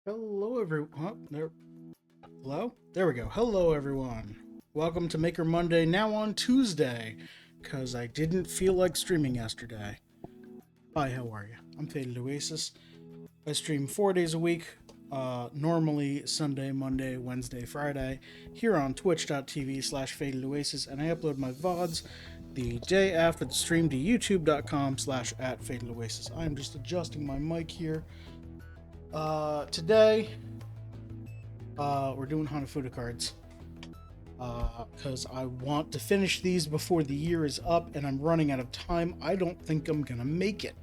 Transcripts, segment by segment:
Hello, everyone. Oh, there. Hello? There we go. Hello, everyone. Welcome to Maker Monday, now on Tuesday, because I didn't feel like streaming yesterday. Hi, how are you? I'm Fated Oasis. I stream 4 days a week, normally Sunday, Monday, Wednesday, Friday, here on twitch.tv/Fated Oasis, and I upload my VODs the day after the stream to youtube.com/@Fated Oasis. I'm just adjusting my mic here. Today, we're doing Hanafuda cards because I want to finish these before the year is up, and I'm running out of time. I don't think I'm gonna make it.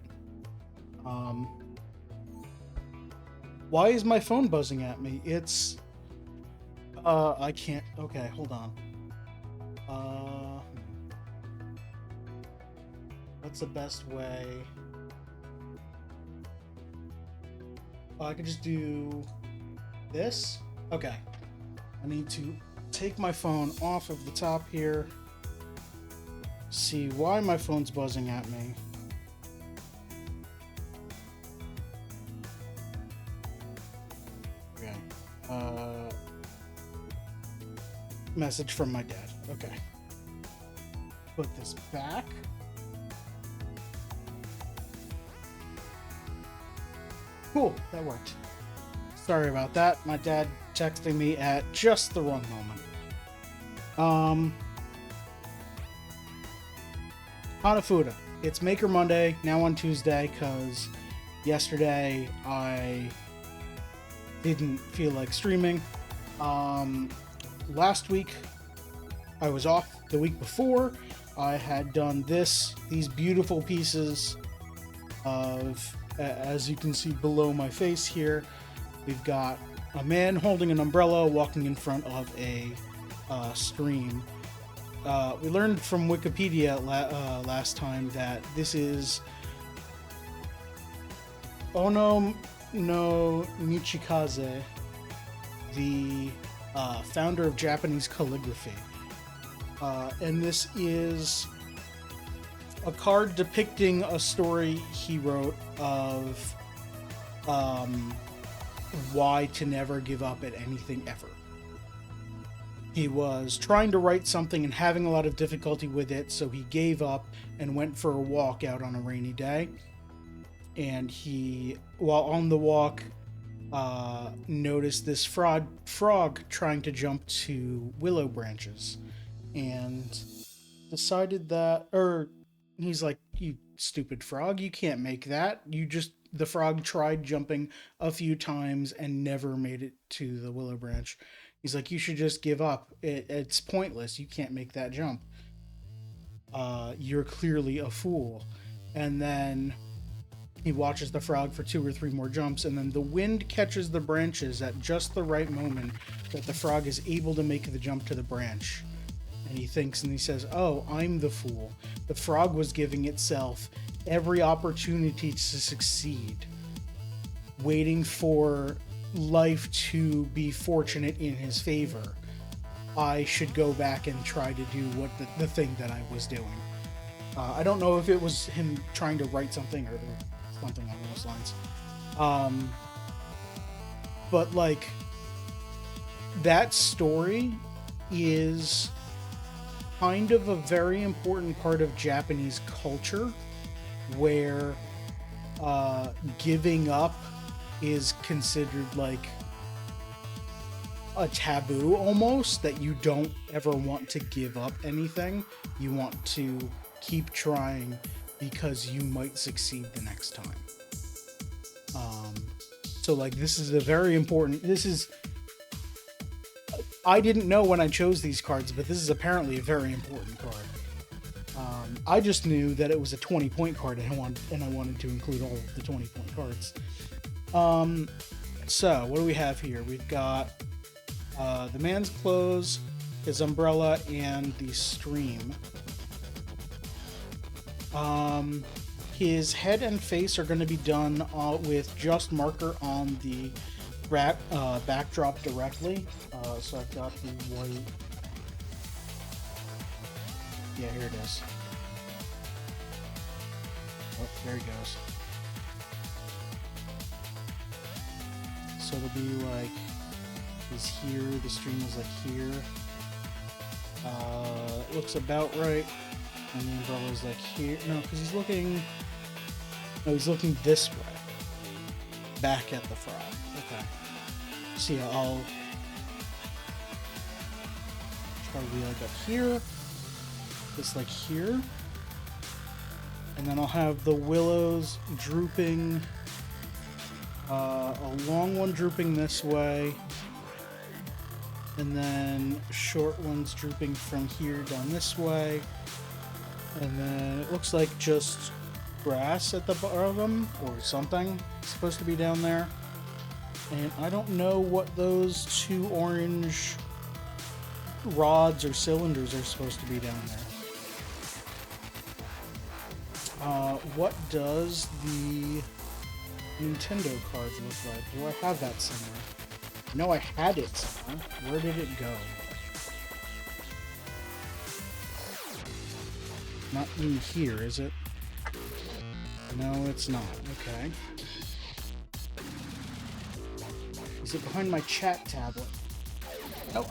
Why is my phone buzzing at me? It's I can't. Okay, hold on. What's the best way? I could just do this. Okay. I need to take my phone off of the top here. See why my phone's buzzing at me. Okay. Message from my dad. Okay. Put this back. Cool, that worked. Sorry about that. My dad texting me at just the wrong moment. Hanafuda. It's Maker Monday, now on Tuesday, because yesterday I didn't feel like streaming. Last week I was off. The week before I had done these beautiful pieces of, as you can see below my face here, we've got a man holding an umbrella walking in front of a stream. We learned from Wikipedia last time that this is Ono no Michikaze, the founder of Japanese calligraphy. And this is a card depicting a story he wrote of why to never give up at anything ever. He was trying to write something and having a lot of difficulty with it, so he gave up and went for a walk out on a rainy day. And he, while on the walk, noticed this frog trying to jump to willow branches, and decided that, he's like, "You stupid frog, you can't make that. The frog tried jumping a few times and never made it to the willow branch." He's like, "You should just give up. It's pointless. You can't make that jump. You're clearly a fool." And then he watches the frog for 2 or 3 more jumps, and then the wind catches the branches at just the right moment that the frog is able to make the jump to the branch. And he thinks and he says, "Oh, I'm the fool. The frog was giving itself every opportunity to succeed, waiting for life to be fortunate in his favor. I should go back and try to do what the thing that I was doing." I don't know if it was him trying to write something or something along those lines. But like, that story is kind of a very important part of Japanese culture, where giving up is considered like a taboo almost, that you don't ever want to give up anything. You want to keep trying because you might succeed the next time. So like, this is a very important, I didn't know when I chose these cards, but this is apparently a very important card. I just knew that it was a 20-point card, and I wanted to include all of the 20-point cards. So what do we have here? We've got the man's clothes, his umbrella, and the stream. His head and face are going to be done with just marker on the backdrop directly. So I've got the white. Yeah, here it is. Oh, there he goes. So it'll be like he's here, the stream is like here. It looks about right. And the umbrella's like here. No, because he's looking. No, he's looking this way. Back at the frog. Okay. See, I'll try to be like up here. This like here. And then I'll have the willows drooping. A long one drooping this way. And then short ones drooping from here down this way. And then it looks like just grass at the bottom or something supposed to be down there. And I don't know what those two orange rods or cylinders are supposed to be down there. What does the Nintendo card look like? Do I have that somewhere? No, I had it somewhere. Where did it go? Not in here, is it? No, it's not. Okay. Is it behind my chat tablet? Nope.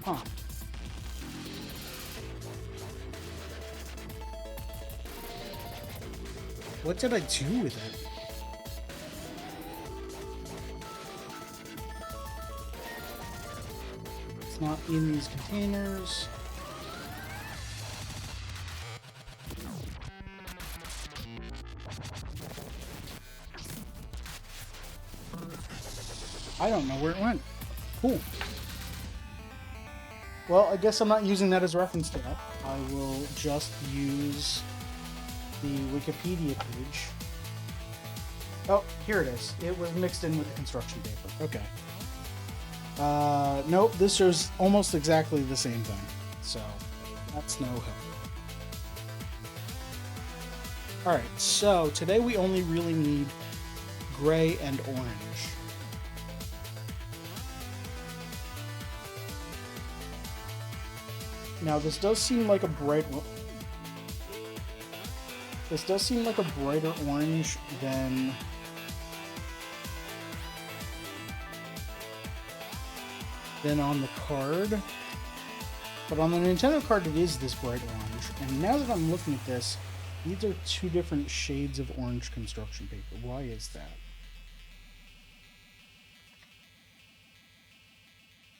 Huh. What did I do with it? It's not in these containers. I don't know where it went. Cool. Well, I guess I'm not using that as reference to that. I will just use the Wikipedia page. Oh, here it is. It was mixed in with the construction paper. Okay. Nope, this is almost exactly the same thing. So, that's no help. Alright, so today we only really need gray and orange. Now, this does seem like a bright... This does seem like a brighter orange than... on the card. But on the Nintendo card, it is this bright orange. And now that I'm looking at this, these are two different shades of orange construction paper. Why is that?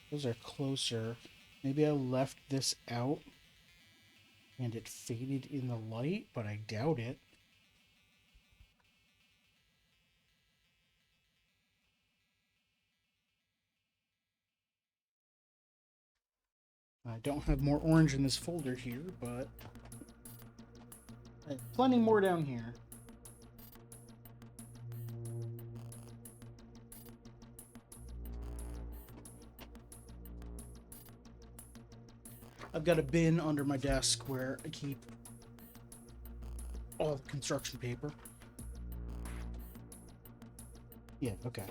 Those are closer. Maybe I left this out and it faded in the light, but I doubt it. I don't have more orange in this folder here, but I have plenty more down here. I've got a bin under my desk where I keep all the construction paper. Yeah, okay.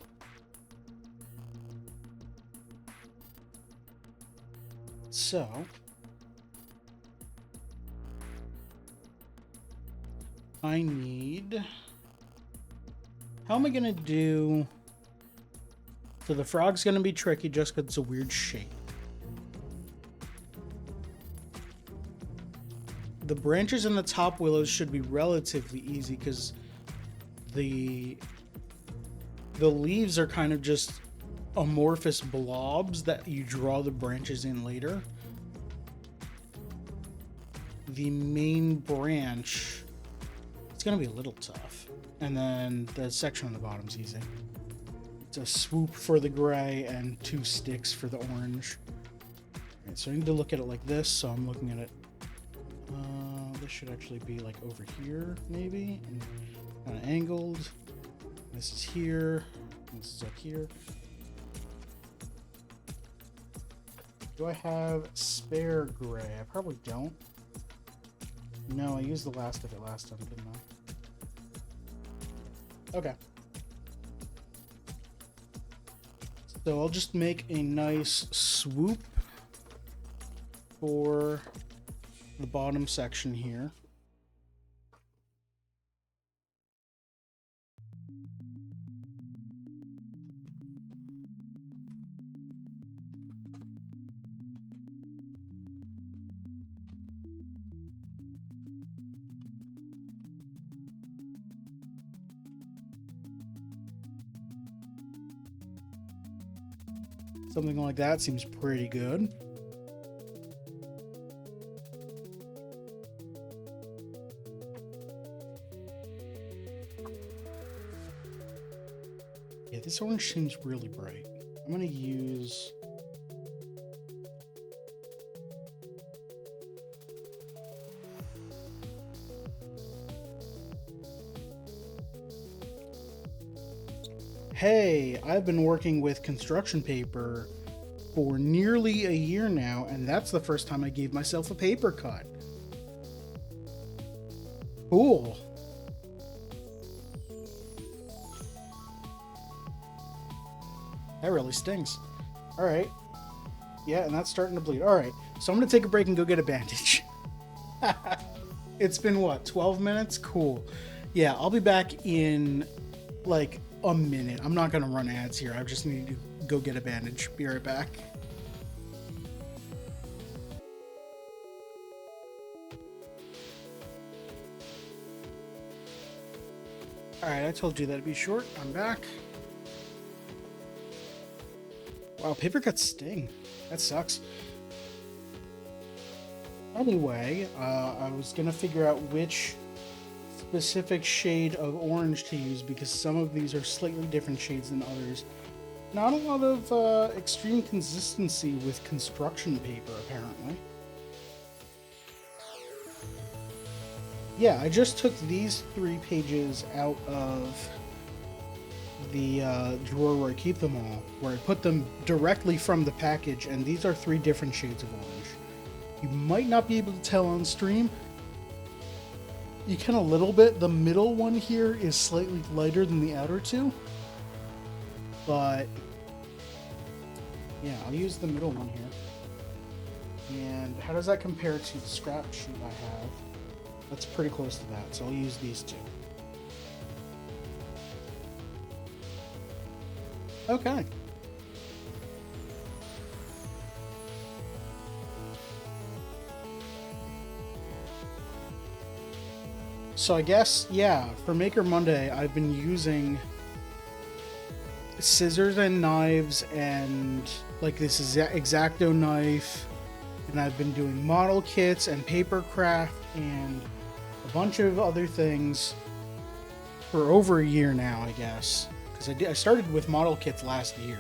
So, I need... How am I going to do... So the frog's going to be tricky just because it's a weird shape. The branches and the top willows should be relatively easy because the leaves are kind of just amorphous blobs that you draw the branches in later. The main branch, it's going to be a little tough. And then the section on the bottom's easy. It's a swoop for the gray and 2 sticks for the orange. Alright, so I need to look at it like this, so I'm looking at it. This should actually be like over here, maybe, and kind of angled. This is here. This is up here. Do I have spare gray? I probably don't. No, I used the last of it last time, didn't I? Okay. So I'll just make a nice swoop for the bottom section here. Something like that seems pretty good. Yeah, this orange seems really bright. I'm gonna use... Hey, I've been working with construction paper for nearly a year now, and that's the first time I gave myself a paper cut. Cool. That really stings. All right. Yeah, and that's starting to bleed. All right. So I'm going to take a break and go get a bandage. It's been what, 12 minutes? Cool. Yeah, I'll be back in like a minute. I'm not going to run ads here. I just need to go get a bandage. Be right back. All right, I told you that'd be short. I'm back. Wow, paper cuts sting. That sucks. Anyway, I was gonna figure out which specific shade of orange to use because some of these are slightly different shades than others. Not a lot of extreme consistency with construction paper, apparently. Yeah, I just took these 3 pages out of the drawer where I keep them all, where I put them directly from the package, and these are 3 different shades of orange. You might not be able to tell on stream. You can a little bit. The middle one here is slightly lighter than the outer 2, but yeah, I'll use the middle one here. And how does that compare to the scrap sheet I have? That's pretty close to that, so I'll use these 2. Okay. So I guess, yeah, for Maker Monday, I've been using scissors and knives and like this X-Acto knife, and I've been doing model kits and paper craft and a bunch of other things for over a year now, I guess. Because I started with model kits last year.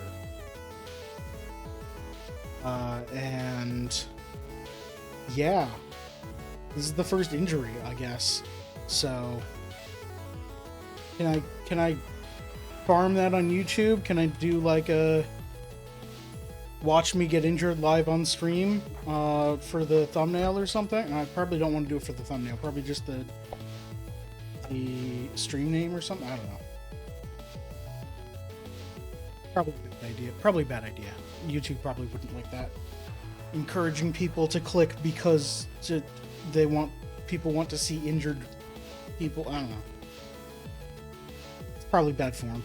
And yeah, this is the first injury, I guess. So can I farm that on YouTube? Can I do like a watch me get injured live on stream for the thumbnail or something? I probably don't want to do it for the thumbnail. Probably just the stream name or something. I don't know. Probably a bad idea. Probably a bad idea. YouTube probably wouldn't like that. Encouraging people to click because people want to see injured people. I don't know. It's probably bad form.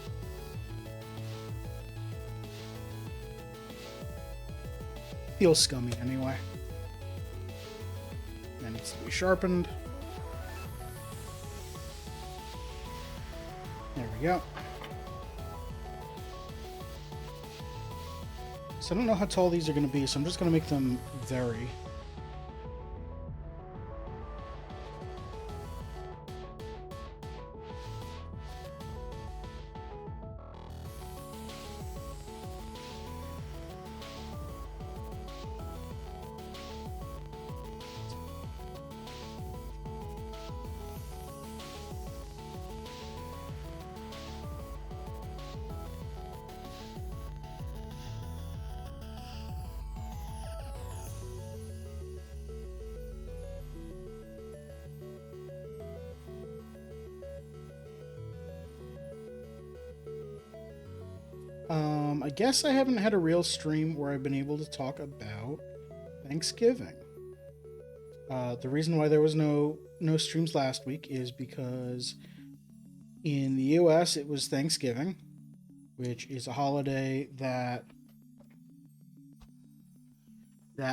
Feels scummy anyway. That needs to be sharpened. There we go. So I don't know how tall these are going to be, so I'm just going to make them vary. I guess I haven't had a real stream where I've been able to talk about Thanksgiving. The reason why there was no streams last week is because in the US it was Thanksgiving, which is a holiday that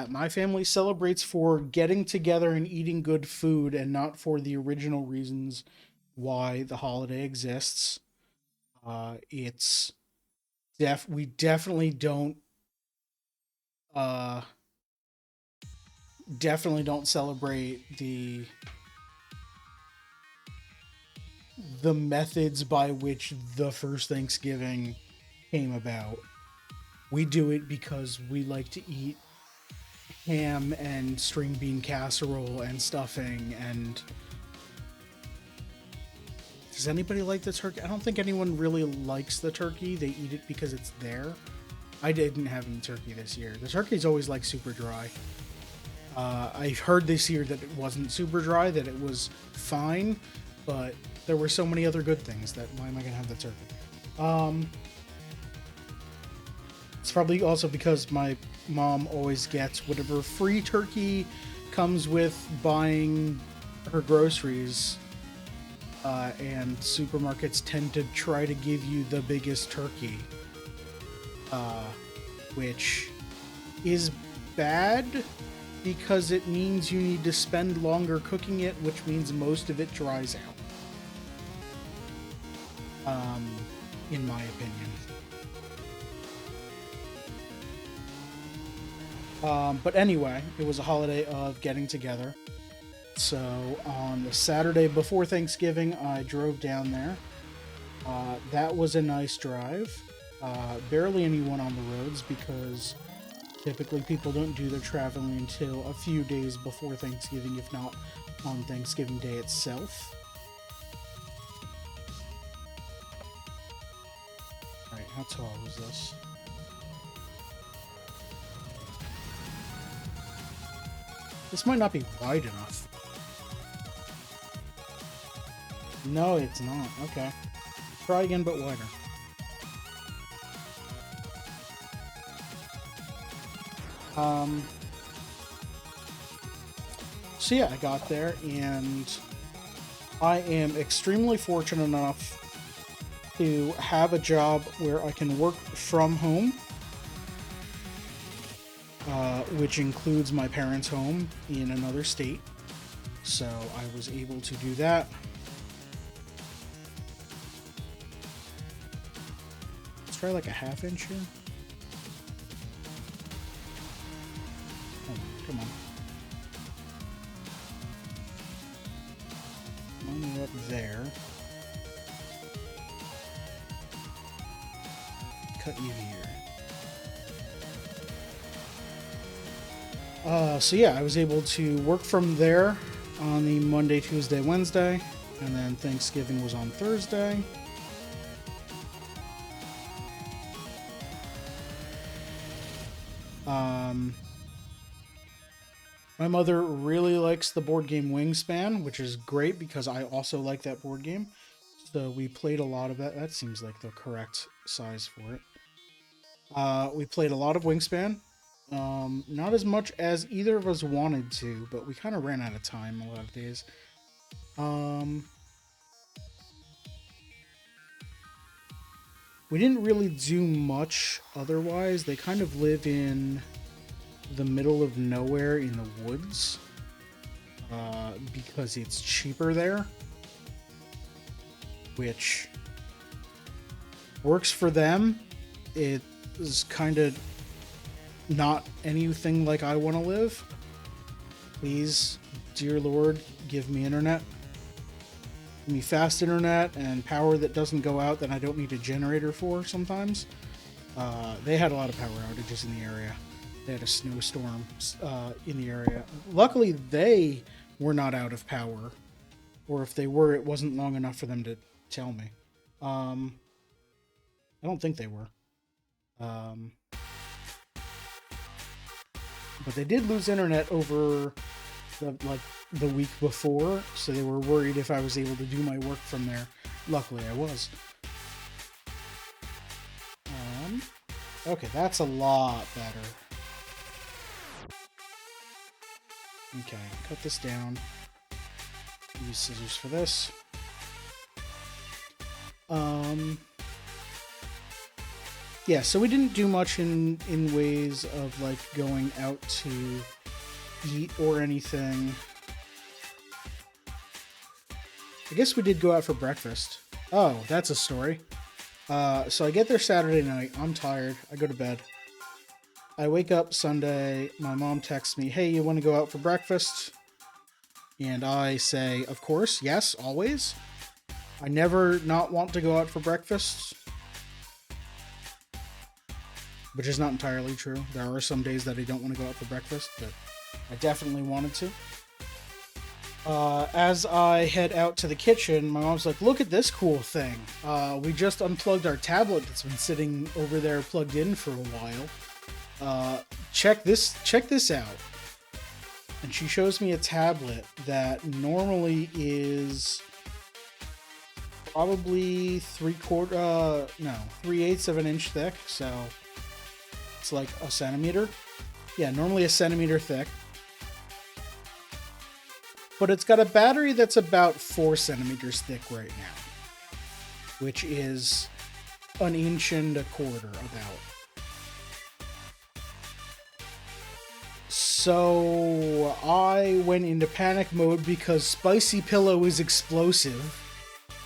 my family celebrates for getting together and eating good food and not for the original reasons why the holiday exists. We definitely don't Uh, definitely don't celebrate the methods by which the first Thanksgiving came about. We do it because we like to eat ham and string bean casserole and stuffing. And does anybody like the turkey? I don't think anyone really likes the turkey. They eat it because it's there. I didn't have any turkey this year. The turkey's always like super dry. I heard this year that it wasn't super dry, that it was fine, but there were so many other good things that why am I gonna have the turkey? It's probably also because my mom always gets whatever free turkey comes with buying her groceries, and supermarkets tend to try to give you the biggest turkey, which is bad because it means you need to spend longer cooking it, which means most of it dries out. In my opinion. But anyway, it was a holiday of getting together. So on the Saturday before Thanksgiving, I drove down there. That was a nice drive. Barely anyone on the roads because typically people don't do their traveling until a few days before Thanksgiving, if not on Thanksgiving Day itself. Alright, how tall was this? This might not be wide enough. No, it's not. Okay. Try again, but wider. So yeah, I got there, and I am extremely fortunate enough to have a job where I can work from home, which includes my parents' home in another state. So I was able to do that. Let's try like a ½ inch here. Oh, come on. Line it up there. Cut you here. So yeah, I was able to work from there on the Monday, Tuesday, Wednesday, and then Thanksgiving was on Thursday. My mother really likes the board game Wingspan, which is great because I also like that board game. So we played a lot of that. That seems like the correct size for it. We played a lot of Wingspan. Not as much as either of us wanted to, but we kind of ran out of time a lot of days. We didn't really do much otherwise. They kind of live in the middle of nowhere in the woods, because it's cheaper there, which works for them. It is kind of not anything like I want to live. Please, dear Lord, give me internet. Give me fast internet and power that doesn't go out that I don't need a generator for sometimes. They had a lot of power outages in the area. They had a snowstorm in the area. Luckily, they were not out of power. Or if they were, it wasn't long enough for them to tell me. I don't think they were. But they did lose internet over the week before, so they were worried if I was able to do my work from there. Luckily, I was. Okay, that's a lot better. Okay, cut this down. Use scissors for this. Yeah, so we didn't do much in ways of like going out to eat or anything. I guess we did go out for breakfast. Oh, that's a story. So I get there Saturday night. I'm tired. I go to bed. I wake up Sunday, my mom texts me, hey, you want to go out for breakfast? And I say, of course, yes, always. I never not want to go out for breakfast, which is not entirely true. There are some days that I don't want to go out for breakfast, but I definitely wanted to. As I head out to the kitchen, my mom's like, look at this cool thing. We just unplugged our tablet that's been sitting over there plugged in for a while. Check this out. And she shows me a tablet that normally is probably 3/8 of an inch thick, so it's like a centimeter. Yeah, normally a centimeter thick. But it's got a battery that's about 4 centimeters thick right now, which is an inch and a quarter about. So I went into panic mode because Spicy Pillow is explosive,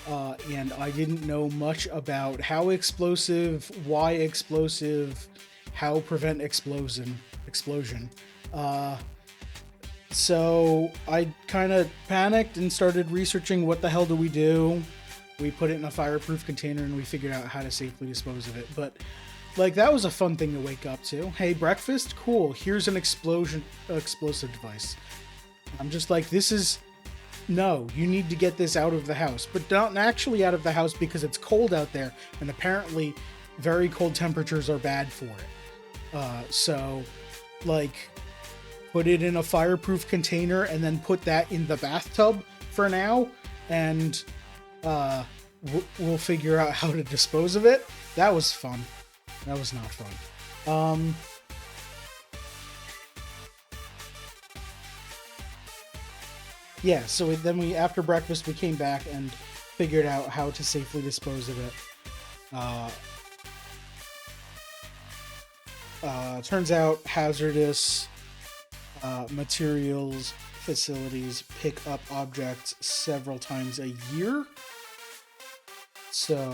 and I didn't know much about how explosive, why explosive, how prevent explosion. So I kind of panicked and started researching what the hell do we do. We put it in a fireproof container and we figured out how to safely dispose of it. But like, that was a fun thing to wake up to. Hey, breakfast? Cool. Here's an explosive device. I'm just like, no, you need to get this out of the house. But not actually out of the house because it's cold out there. And apparently very cold temperatures are bad for it. So, like, put it in a fireproof container and then put that in the bathtub for now. And we'll figure out how to dispose of it. That was fun. That was not fun. Yeah, so then after breakfast, we came back and figured out how to safely dispose of it. Turns out hazardous materials facilities pick up objects several times a year. So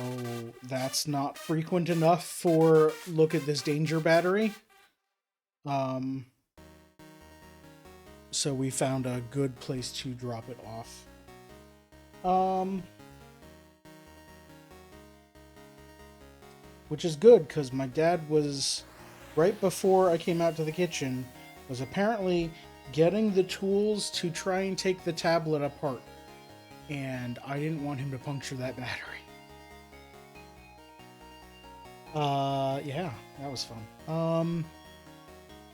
that's not frequent enough for look at this danger battery. So we found a good place to drop it off. Which is good, because my dad was, right before I came out to the kitchen, was apparently getting the tools to try and take the tablet apart. And I didn't want him to puncture that battery. Yeah, that was fun.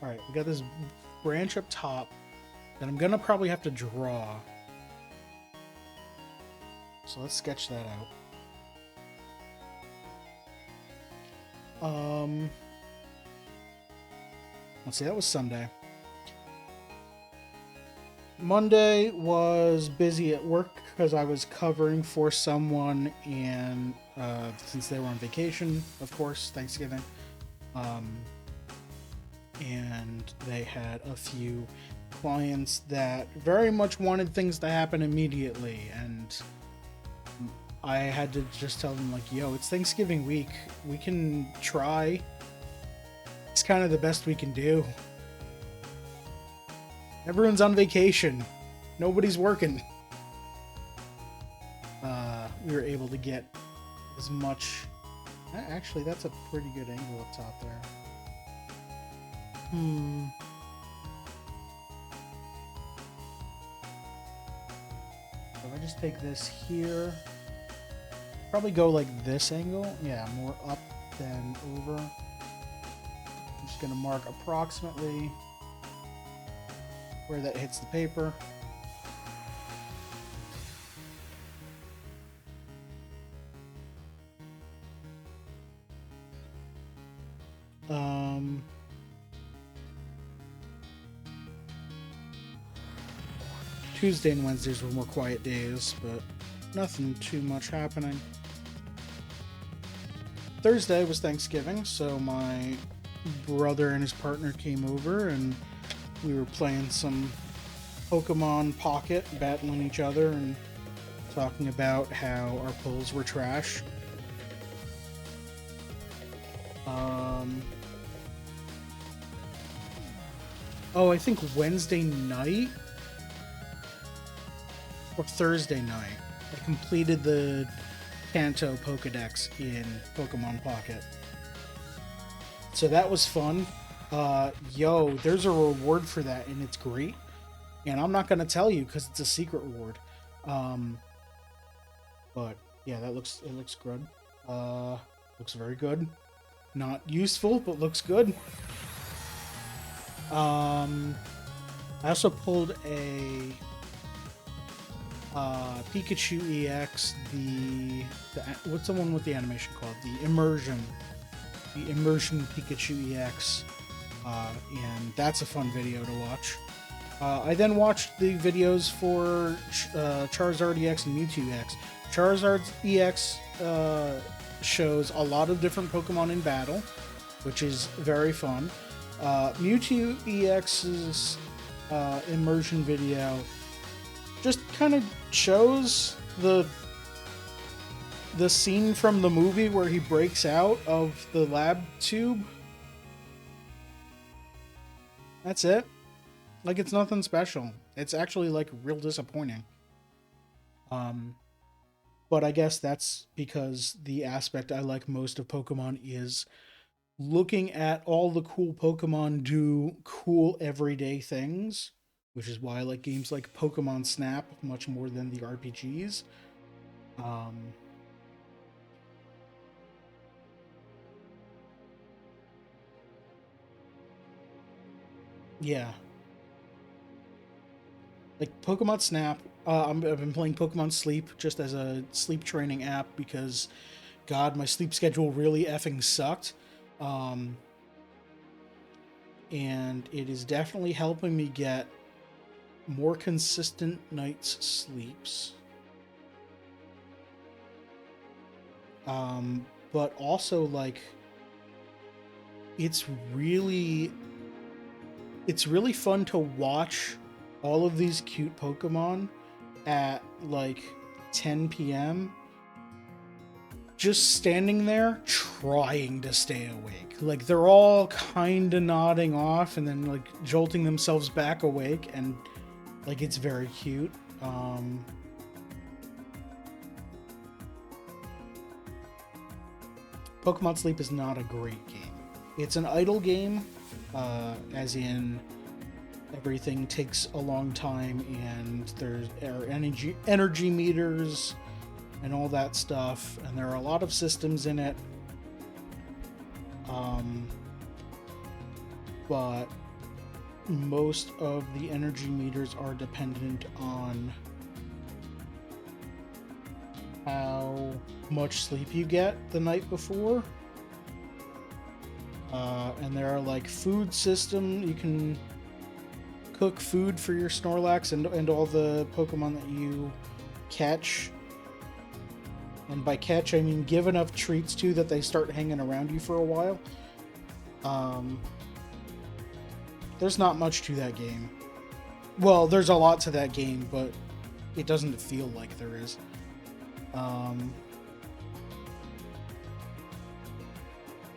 Alright, we got this branch up top that I'm gonna probably have to draw. So let's sketch that out. Let's see, that was Sunday. Monday was busy at work because I was covering for someone, and since they were on vacation, of course, Thanksgiving, and they had a few clients that very much wanted things to happen immediately, and I had to just tell them, like, yo, it's Thanksgiving week, we can try. It's kind of the best we can do. Everyone's on vacation. Nobody's working. We were able to get as much... Actually, that's a pretty good angle up top there. So if I just take this here... Probably go like this angle. Yeah, more up than over. I'm just going to mark approximately where that hits the paper. Tuesday and Wednesdays were more quiet days, but nothing too much happening. Thursday was Thanksgiving, so my brother and his partner came over and we were playing some Pokemon Pocket, battling each other and talking about how our pulls were trash. Oh, I think Wednesday night or Thursday night, I completed the Kanto Pokedex in Pokemon Pocket. So that was fun. Yo, there's a reward for that, and it's great. And I'm not gonna tell you because it's a secret reward. Um, but yeah, it looks good. Looks very good. Not useful, but looks good. I also pulled a Pikachu EX. The what's the one with the animation called? The Immersion Pikachu EX, and that's a fun video to watch. I then watched the videos for Charizard EX and Mewtwo EX. Charizard EX shows a lot of different Pokemon in battle, which is very fun. Mewtwo EX's immersion video just kind of shows the scene from the movie where he breaks out of the lab tube. That's it. Like, it's nothing special. It's actually, like, real disappointing. But I guess that's because the aspect I like most of Pokemon is looking at all the cool Pokemon do cool everyday things, which is why I like games like Pokemon Snap much more than the RPGs. Yeah, like Pokemon Snap. I've been playing Pokemon Sleep just as a sleep training app because, God, my sleep schedule really effing sucked. Um, and it is definitely helping me get more consistent night's sleeps. But also, like, it's really fun to watch all of these cute Pokemon at like 10 p.m. just standing there trying to stay awake. Like, they're all kind of nodding off and then like jolting themselves back awake, and like, it's very cute. Pokemon Sleep is not a great game. It's an idle game, as in everything takes a long time and there are energy meters and all that stuff, and there are a lot of systems in it. But most of the energy meters are dependent on how much sleep you get the night before. And there are like food system. You can cook food for your Snorlax and all the Pokemon that you catch. And by catch, I mean give enough treats to that they start hanging around you for a while. There's not much to that game. Well, there's a lot to that game, but it doesn't feel like there is.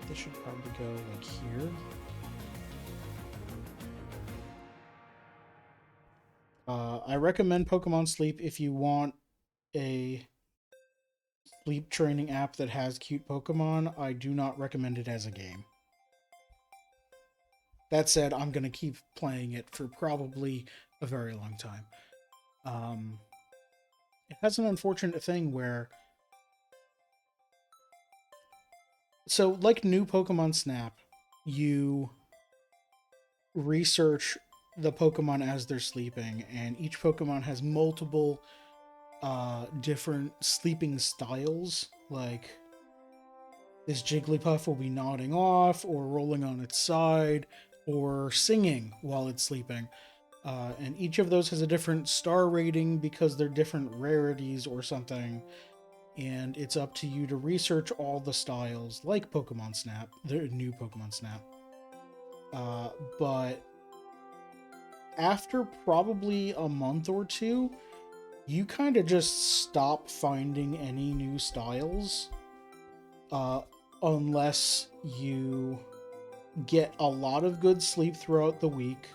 This should probably go like here. I recommend Pokemon Sleep if you want a sleep training app that has cute Pokemon. I do not recommend it as a game. That said, I'm going to keep playing it for probably a very long time. It has an unfortunate thing where... So, like new Pokemon Snap, you research the Pokemon as they're sleeping, and each Pokemon has multiple different sleeping styles. Like, this Jigglypuff will be nodding off, or rolling on its side, or singing while it's sleeping. And each of those has a different star rating because they're different rarities or something. And it's up to you to research all the styles, like Pokemon Snap, the new Pokemon Snap. But after probably a month or two, you kind of just stop finding any new styles, unless you get a lot of good sleep throughout the week,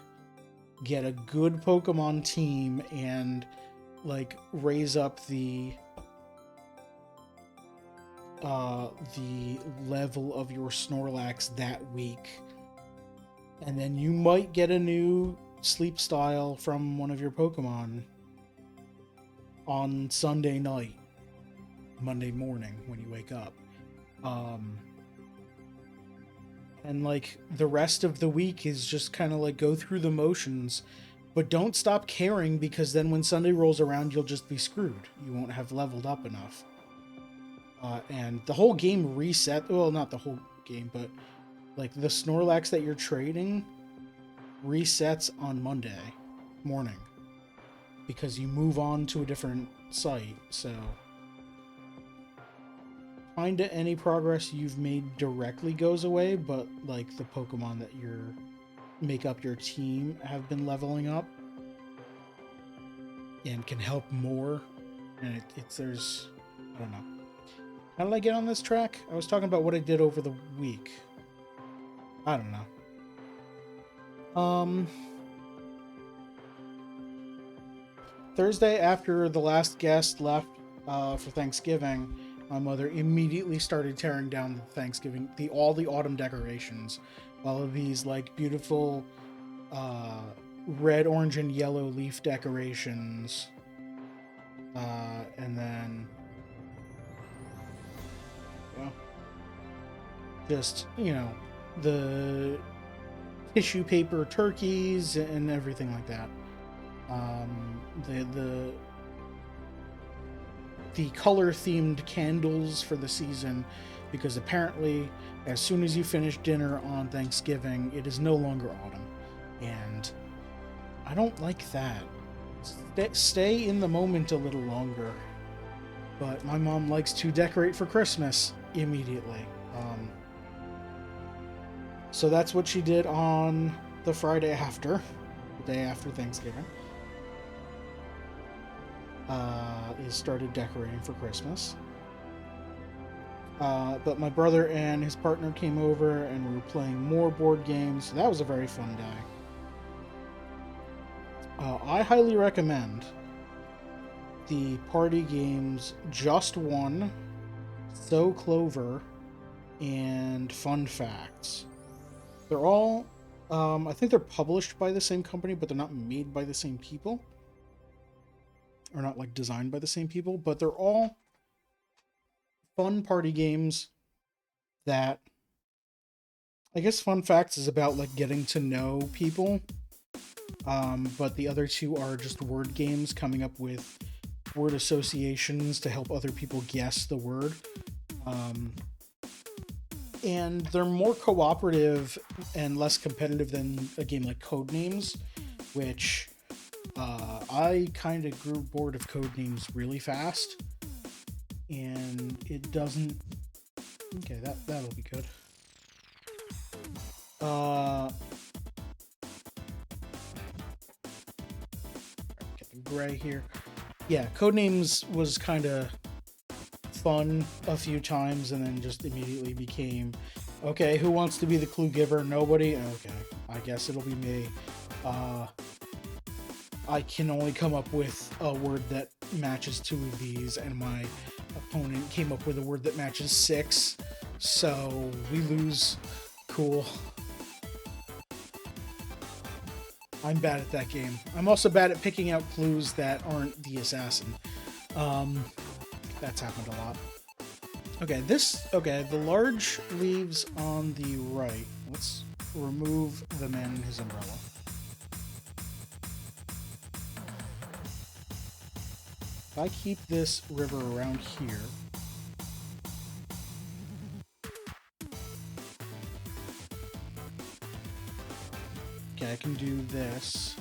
get a good Pokemon team and like raise up the level of your Snorlax that week. And then you might get a new sleep style from one of your Pokemon on Sunday night, Monday morning when you wake up. And like the rest of the week is just kind of like go through the motions, but don't stop caring, because then when Sunday rolls around, you'll just be screwed. You won't have leveled up enough. And the whole game reset. Well, not the whole game, but like the Snorlax that you're trading resets on Monday morning because you move on to a different site. So kinda any progress you've made directly goes away, but like the Pokemon that make up your team have been leveling up and can help more. And there's, I don't know. How did I get on this track? I was talking about what I did over the week. I don't know. Thursday, after the last guest left for Thanksgiving, my mother immediately started tearing down the Thanksgiving, all the autumn decorations. All of these like beautiful red, orange, and yellow leaf decorations. And then just, the tissue paper turkeys and everything like that. The color themed candles for the season, because apparently as soon as you finish dinner on Thanksgiving, it is no longer autumn, and I don't like that. Stay in the moment a little longer. But my mom likes to decorate for Christmas immediately. So that's what she did on the Friday after, the day after Thanksgiving. Is started decorating for Christmas. But my brother and his partner came over and we were playing more board games. So that was a very fun day. I highly recommend the party games Just One, So Clover, and Fun Facts. They're all, I think they're published by the same company, but they're not made by the same people. Or not like designed by the same people, but they're all fun party games that, I guess Fun Facts is about like getting to know people. But the other two are just word games, coming up with word associations to help other people guess the word. And they're more cooperative and less competitive than a game like Codenames, which I kind of grew bored of Codenames really fast. And it doesn't... Okay, that'll be good. Get the gray here. Yeah, Codenames was kind of fun a few times and then just immediately became, okay, who wants to be the clue giver? Nobody? Okay, I guess it'll be me. I can only come up with a word that matches 2 of these, and my opponent came up with a word that matches 6, so we lose. Cool. I'm bad at that game. I'm also bad at picking out clues that aren't the assassin. That's happened a lot. Okay, the large leaves on the right. Let's remove the man and his umbrella. If I keep this river around here, okay, I can do this.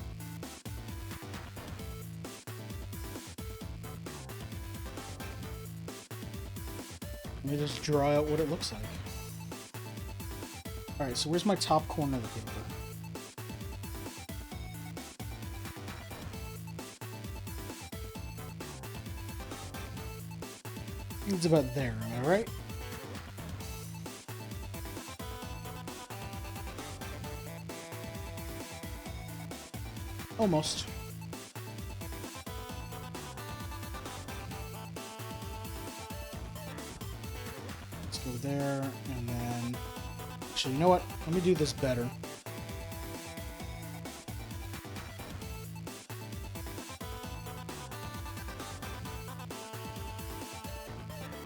Let me just draw out what it looks like. Alright, so where's my top corner of the paper? It's about there, am I right? Almost. Let's go there, and then... Actually, you know what? Let me do this better.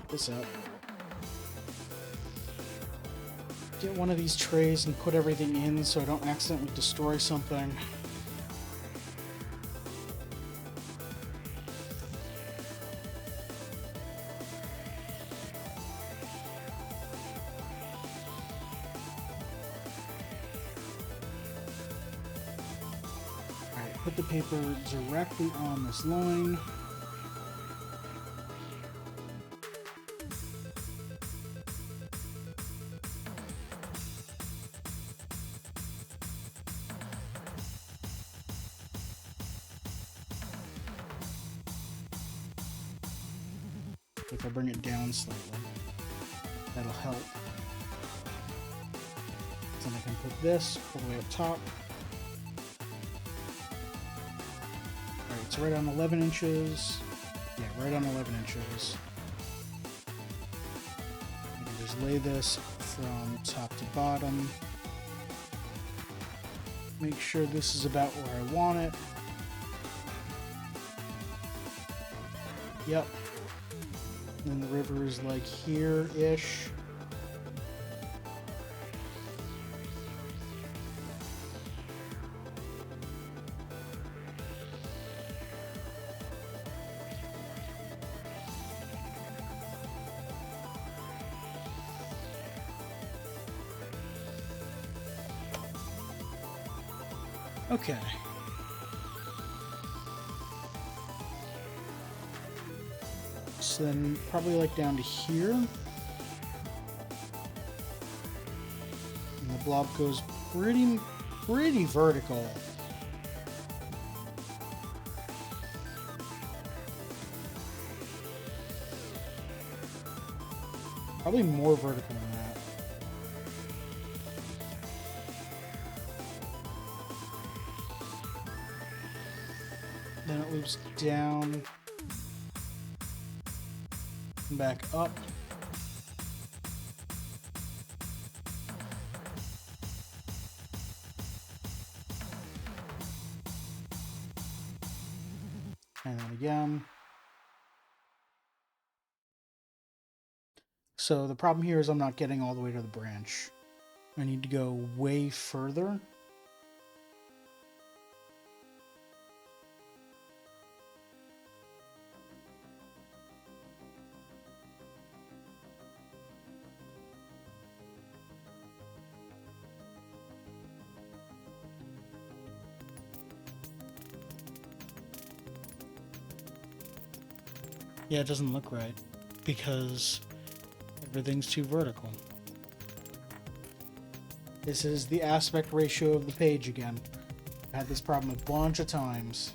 This up. Get one of these trays and put everything in so I don't accidentally destroy something. Alright, put the paper directly on this line. If I bring it down slightly, that'll help. Then I can put this all the way up top. Alright, it's right on 11 inches. Yeah, right on 11 inches. I can just lay this from top to bottom. Make sure this is about where I want it. Yep. And then the river is like here-ish. Okay. So then probably like down to here. And the blob goes pretty vertical. Probably more vertical than that. Then it loops down and back up. And then again. So the problem here is I'm not getting all the way to the branch. I need to go way further. Yeah, it doesn't look right because everything's too vertical. This is the aspect ratio of the page again. I had this problem a bunch of times.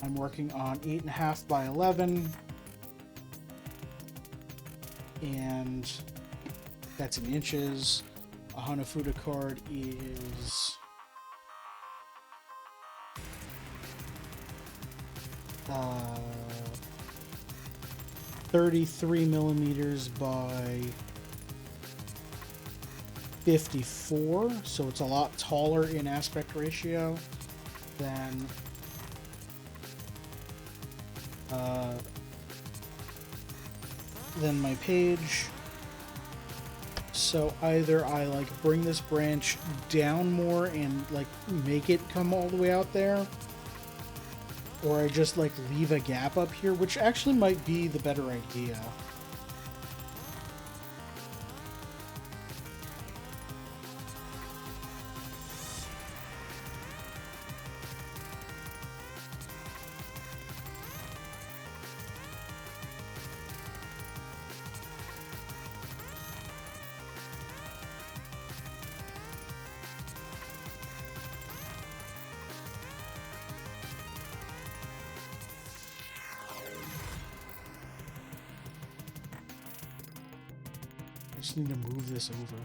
I'm working on 8.5 by 11, and that's in inches. A Hanafuda card is 33 millimeters by 54, so it's a lot taller in aspect ratio than my page. So either I like bring this branch down more and like make it come all the way out there, or I just like leave a gap up here, which actually might be the better idea. I just need to move this over.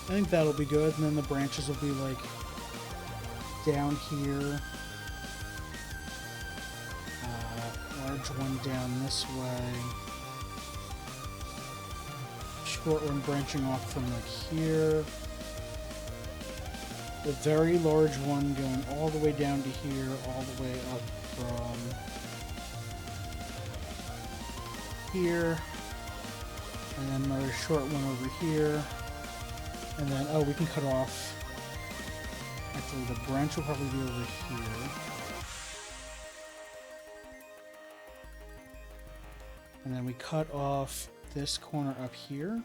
I think that'll be good, and then the branches will be like down here. Large one down this way. Short one branching off from like here. The very large one going all the way down to here, all the way up from here. And then another short one over here. And then, oh, we can cut off. Actually, the branch will probably be over here. And then we cut off this corner up here.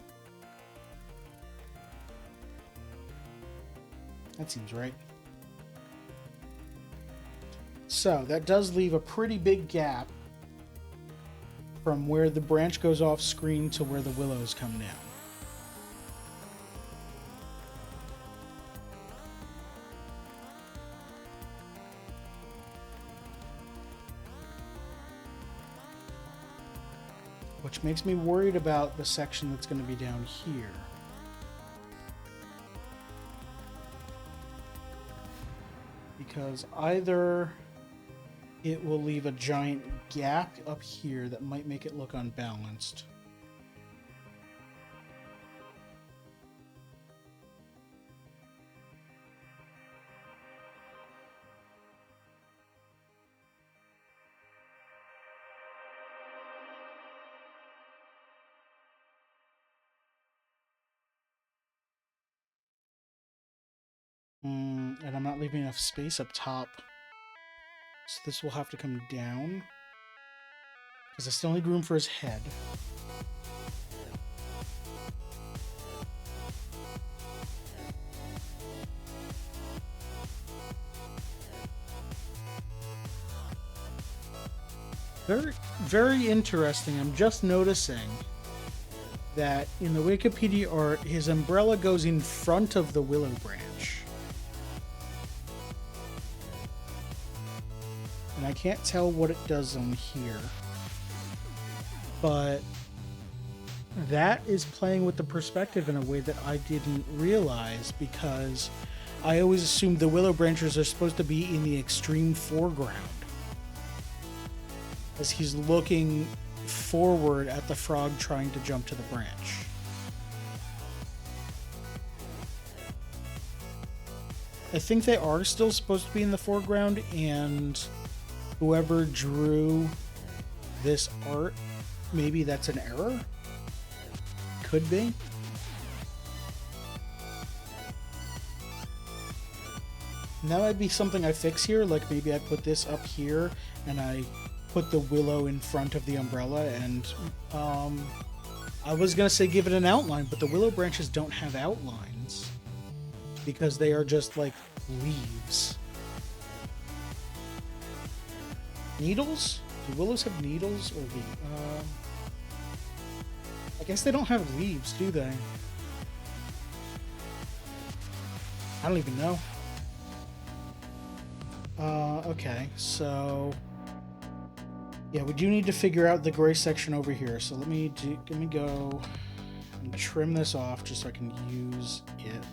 That seems right. So that does leave a pretty big gap from where the branch goes off screen to where the willows come down. Which makes me worried about the section that's going to be down here. Because either it will leave a giant gap up here that might make it look unbalanced. And I'm not leaving enough space up top. So this will have to come down. Because I still need room for his head. Very, very interesting. I'm just noticing that in the Wikipedia art, his umbrella goes in front of the willow branch. And I can't tell what it does on here. But that is playing with the perspective in a way that I didn't realize, because I always assumed the willow branches are supposed to be in the extreme foreground, as he's looking forward at the frog trying to jump to the branch. I think they are still supposed to be in the foreground, and whoever drew this art, maybe that's an error? Could be. And that might be something I fix here, like maybe I put this up here and I put the willow in front of the umbrella, and I was gonna say give it an outline, but the willow branches don't have outlines because they are just like leaves. Needles? Do willows have needles or the? I guess they don't have leaves, do they? I don't even know. Okay, so yeah, we do need to figure out the gray section over here. So let me go and trim this off just so I can use it.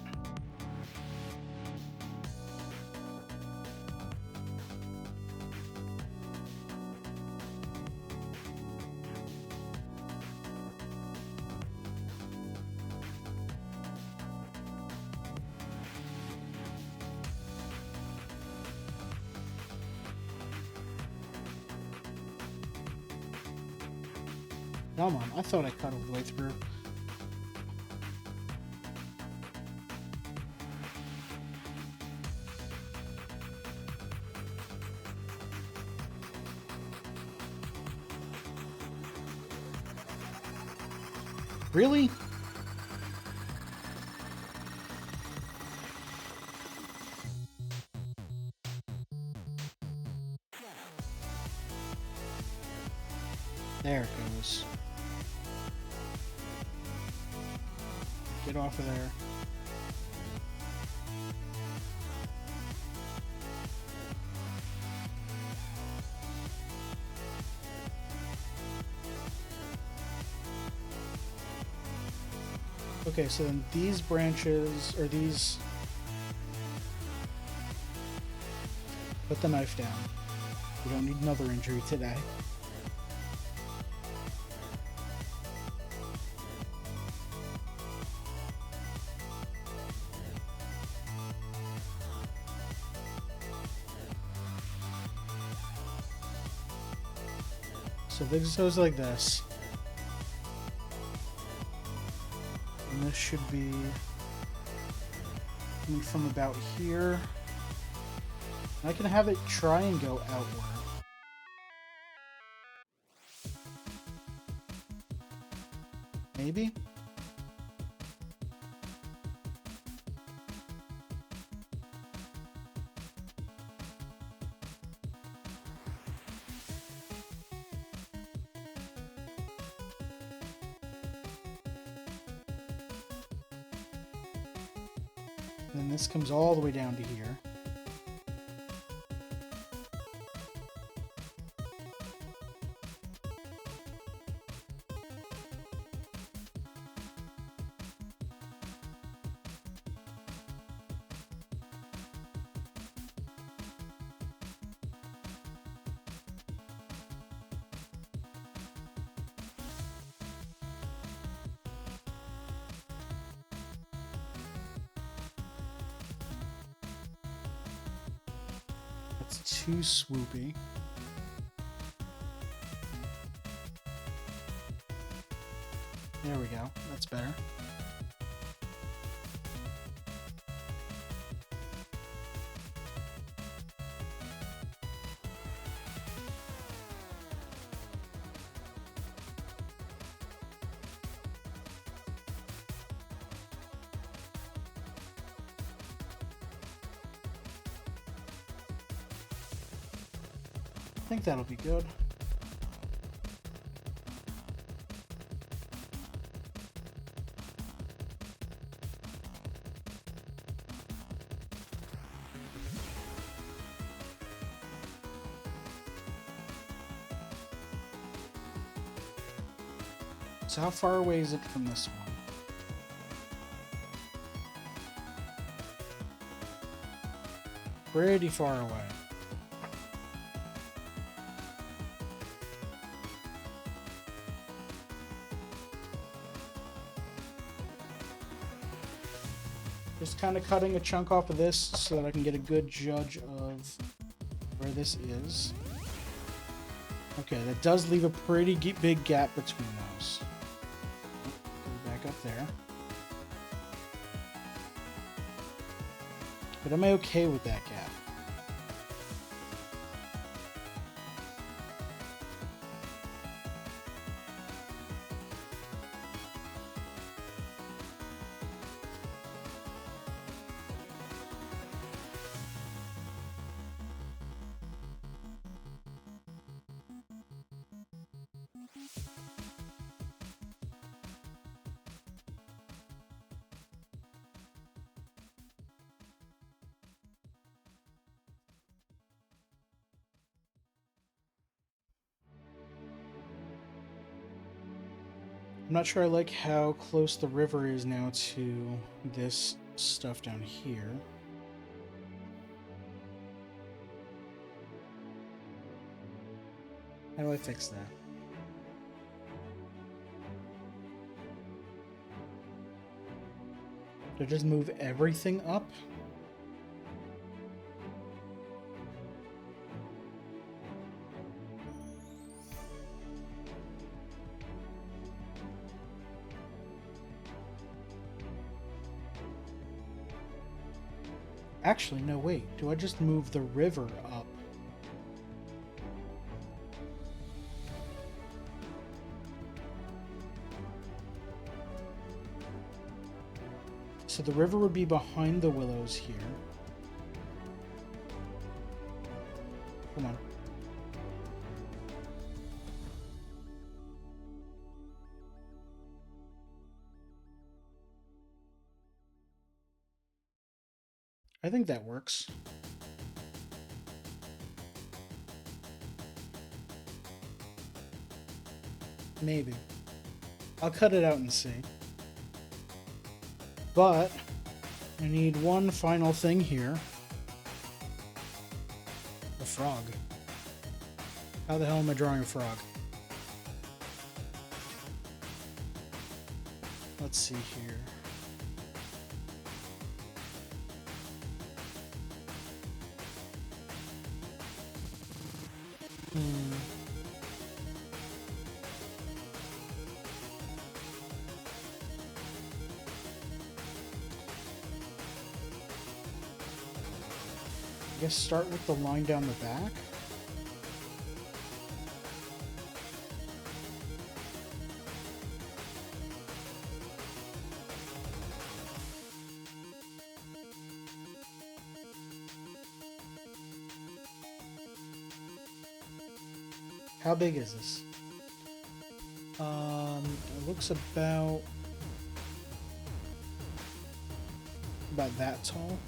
Come on, I thought I cut all the way through. Really? There it goes. Get off of there. Okay, so then these branches, or these... Put the knife down. We don't need another injury today. So this goes like this. And this should be coming from about here. I can have it try and go outward. Maybe? And then this comes all the way down to here. That's too swoopy. There we go. That's better. I think that'll be good. So how far away is it from this one? Pretty far away. Just kind of cutting a chunk off of this so that I can get a good judge of where this is. Okay, that does leave a pretty big gap between those. Go back up there. But am I okay with that gap? I'm not sure I like how close the river is now to this stuff down here. How do I fix that? Do I just move everything up? Actually, no, wait. Do I just move the river up? So the river would be behind the willows here. Come on. I think that works. Maybe. I'll cut it out and see. But I need one final thing here. A frog. How the hell am I drawing a frog? Let's see here. I guess start with the line down the back. How big is this? It looks about that tall.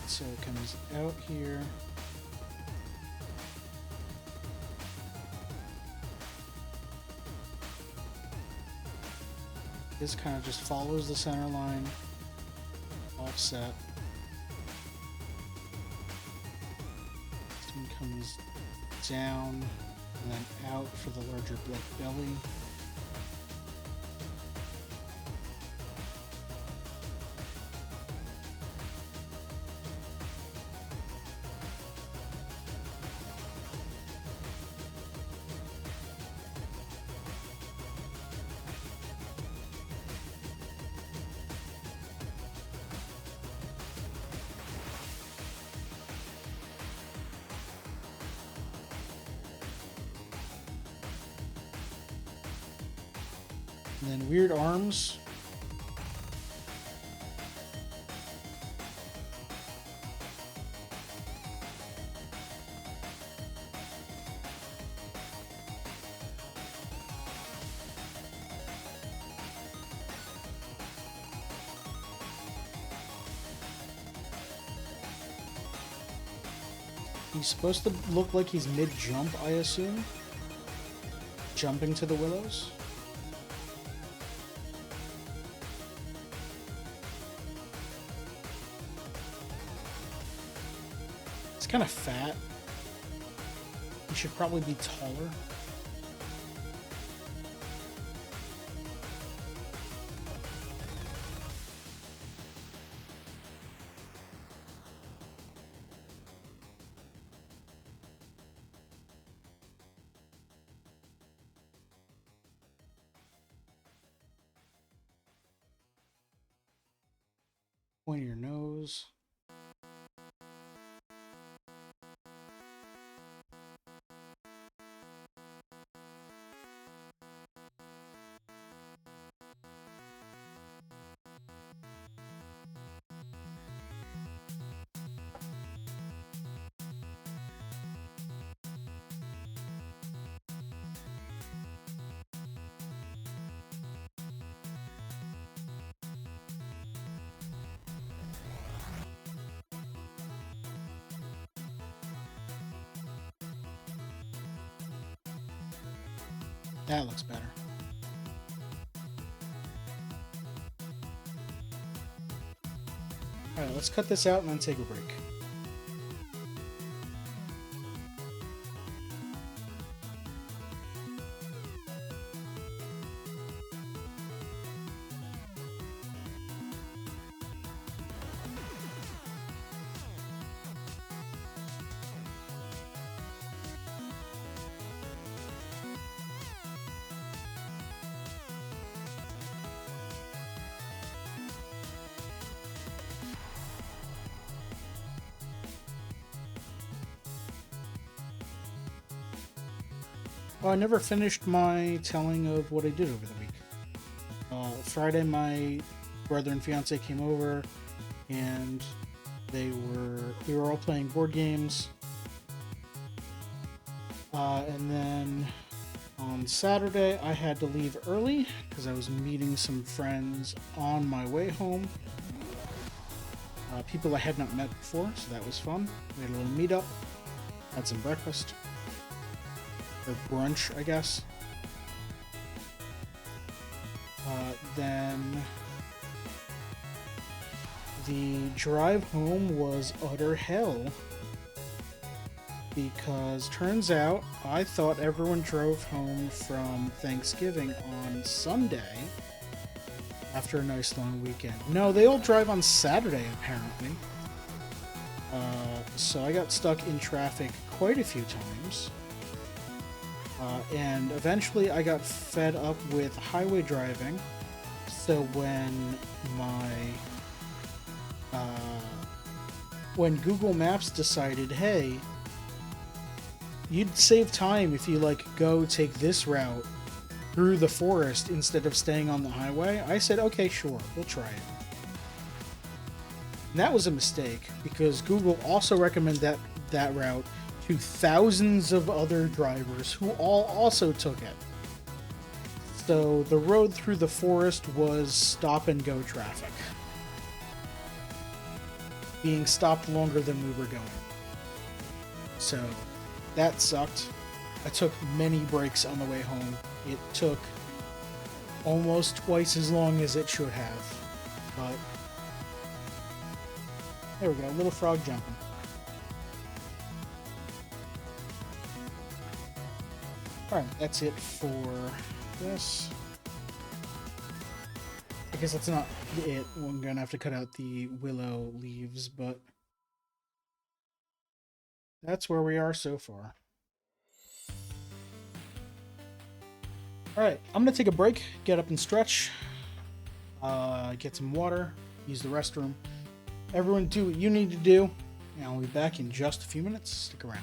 So it comes out here. This kind of just follows the center line, offset. This one comes down and then out for the larger black belly. And then weird arms. He's supposed to look like he's mid-jump, I assume. Jumping to the willows. Kind of fat. He should probably be taller. Point your nose. That looks better. Alright, let's cut this out and then take a break. Oh, I never finished my telling of what I did over the week. Friday, my brother and fiance came over, and we were all playing board games. And then On Saturday, I had to leave early because I was meeting some friends on my way home. People I had not met before, so that was fun. We had a little meetup, had some breakfast, or brunch, I guess. Then the drive home was utter hell because turns out I thought everyone drove home from Thanksgiving on Sunday after a nice long weekend. No, they all drive on Saturday apparently. So I got stuck in traffic quite a few times. And eventually I got fed up with highway driving. So when Google Maps decided, hey, you'd save time if you go take this route through the forest instead of staying on the highway, I said, okay, sure, we'll try it. And that was a mistake because Google also recommended that route to thousands of other drivers who all also took it. So the road through the forest was stop and go traffic, being stopped longer than we were going. So that sucked. I took many breaks on the way home. It took almost twice as long as it should have. But there we go, little frog jumping. Alright, that's it for this. I guess that's not it. I'm gonna have to cut out the willow leaves, but that's where we are so far. Alright, I'm gonna take a break, get up and stretch, get some water, use the restroom. Everyone do what you need to do, and I'll be back in just a few minutes. Stick around.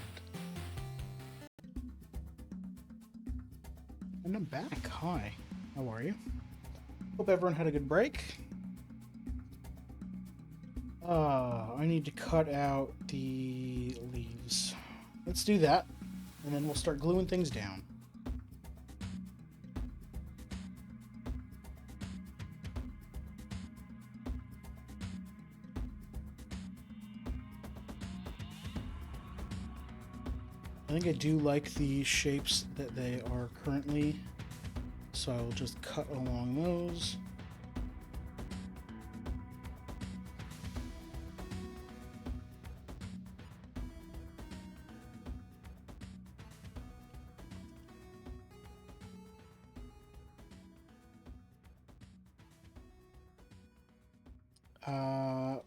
And I'm back. Hi. How are you? Hope everyone had a good break. I need to cut out the leaves. Let's do that, and then we'll start gluing things down. I think I do like the shapes that they are currently, so I'll just cut along those.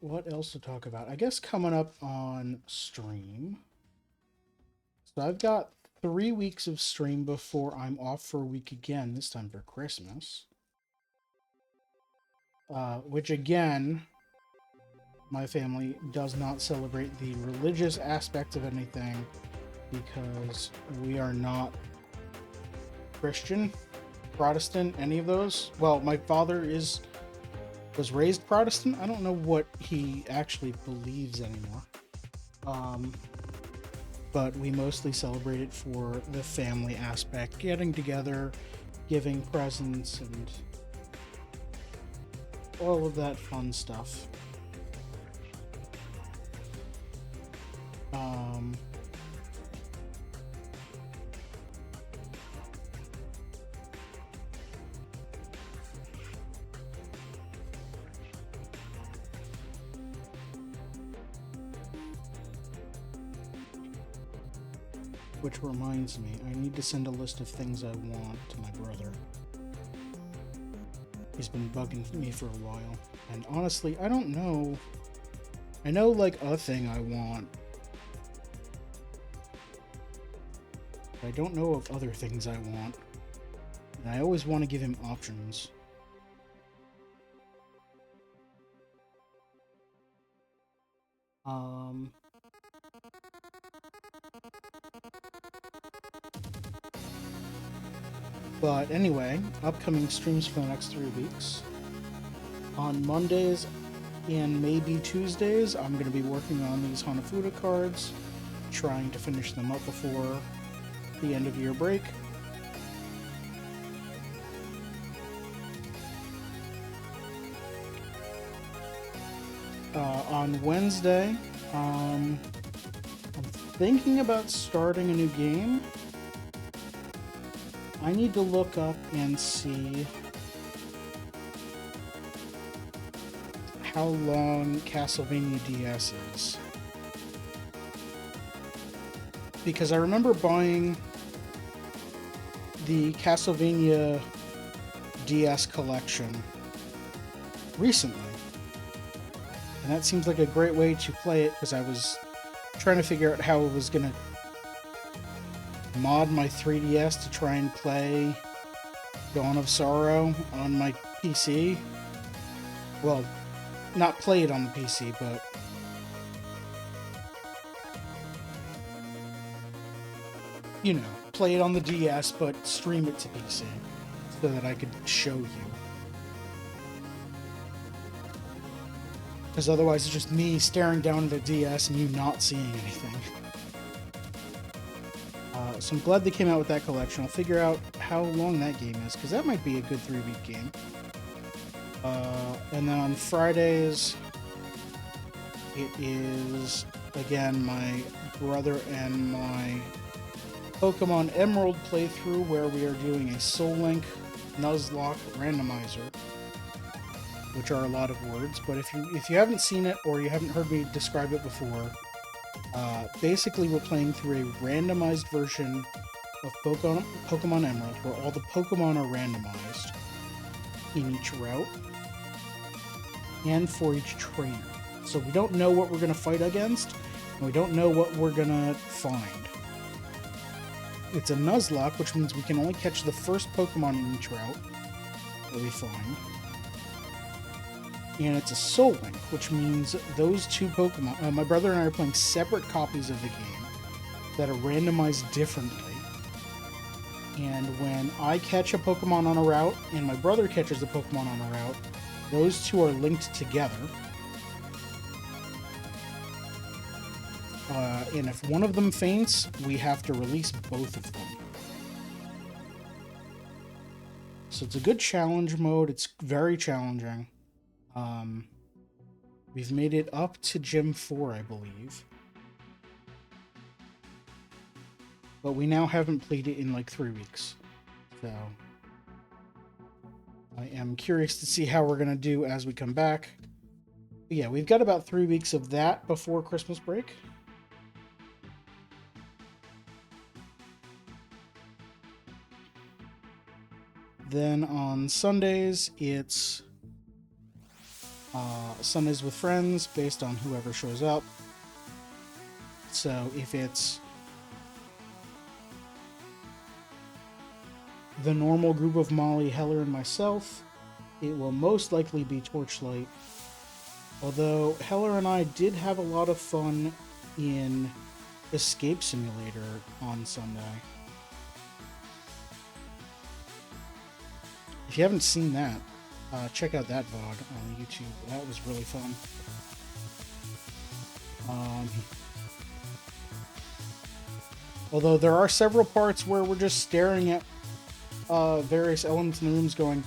What else to talk about? I guess coming up on stream. So I've got 3 weeks of stream before I'm off for a week again, this time for Christmas. Which again, my family does not celebrate the religious aspect of anything because we are not Christian, Protestant, any of those. Well, my father was raised Protestant. I don't know what he actually believes anymore. But we mostly celebrate it for the family aspect, getting together, giving presents, and all of that fun stuff. Which reminds me, I need to send a list of things I want to my brother. He's been bugging me for a while. And honestly, I don't know. I know, a thing I want. But I don't know of other things I want. And I always want to give him options. But anyway, upcoming streams for the next 3 weeks. On Mondays and maybe Tuesdays, I'm going to be working on these Hanafuda cards, trying to finish them up before the end of year break. on Wednesday, I'm thinking about starting a new game. I need to look up and see how long Castlevania DS is. Because I remember buying the Castlevania DS collection recently. And that seems like a great way to play it, because I was trying to figure out how I was going to mod my 3DS to try and play Dawn of Sorrow on my PC. Well, not play it on the PC, but you know, play it on the DS, but stream it to PC so that I could show you. Because otherwise it's just me staring down at the DS and you not seeing anything. So I'm glad they came out with that collection. I'll figure out how long that game is, because that might be a good 3-week game. And then on Fridays, it is, again, my brother and my Pokemon Emerald playthrough, where we are doing a Soul Link Nuzlocke randomizer, which are a lot of words, but if you haven't seen it or you haven't heard me describe it before, basically we're playing through a randomized version of Pokemon Emerald, where all the Pokemon are randomized in each route and for each trainer. So we don't know what we're going to fight against, and we don't know what we're going to find. It's a Nuzlocke, which means we can only catch the first Pokemon in each route that we find. And it's a Soul Link, which means those two Pokemon... my brother and I are playing separate copies of the game that are randomized differently. And when I catch a Pokemon on a route, and my brother catches a Pokemon on a route, those two are linked together. And if one of them faints, we have to release both of them. So it's a good challenge mode. It's very challenging. We've made it up to Gym 4, I believe. But we now haven't played it in like 3 weeks. So I am curious to see how we're going to do as we come back. But yeah, we've got about 3 weeks of that before Christmas break. Then on Sundays, it's Sundays with friends, based on whoever shows up. So if it's the normal group of Molly, Heller, and myself, it will most likely be Torchlight. Although Heller and I did have a lot of fun in Escape Simulator on Sunday. If you haven't seen that, check out that VOD on YouTube. That was really fun. Although there are several parts where we're just staring at various elements in the rooms going,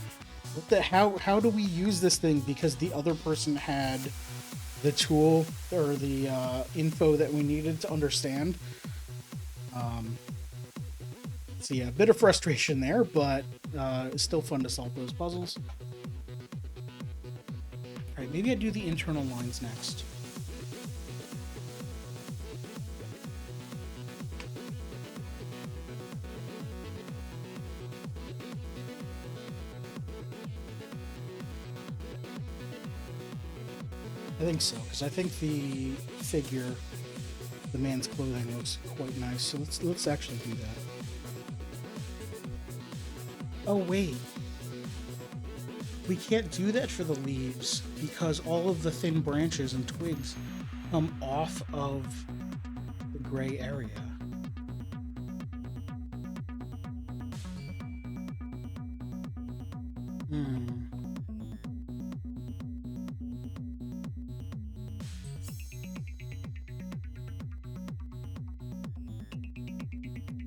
what the, how do we use this thing? Because the other person had the tool or the info that we needed to understand. So yeah, a bit of frustration there, but it's still fun to solve those puzzles. Alright, maybe I do the internal lines next. I think so, because I think the figure, the man's clothing looks quite nice, so let's actually do that. Oh wait, we can't do that for the leaves because all of the thin branches and twigs come off of the gray area.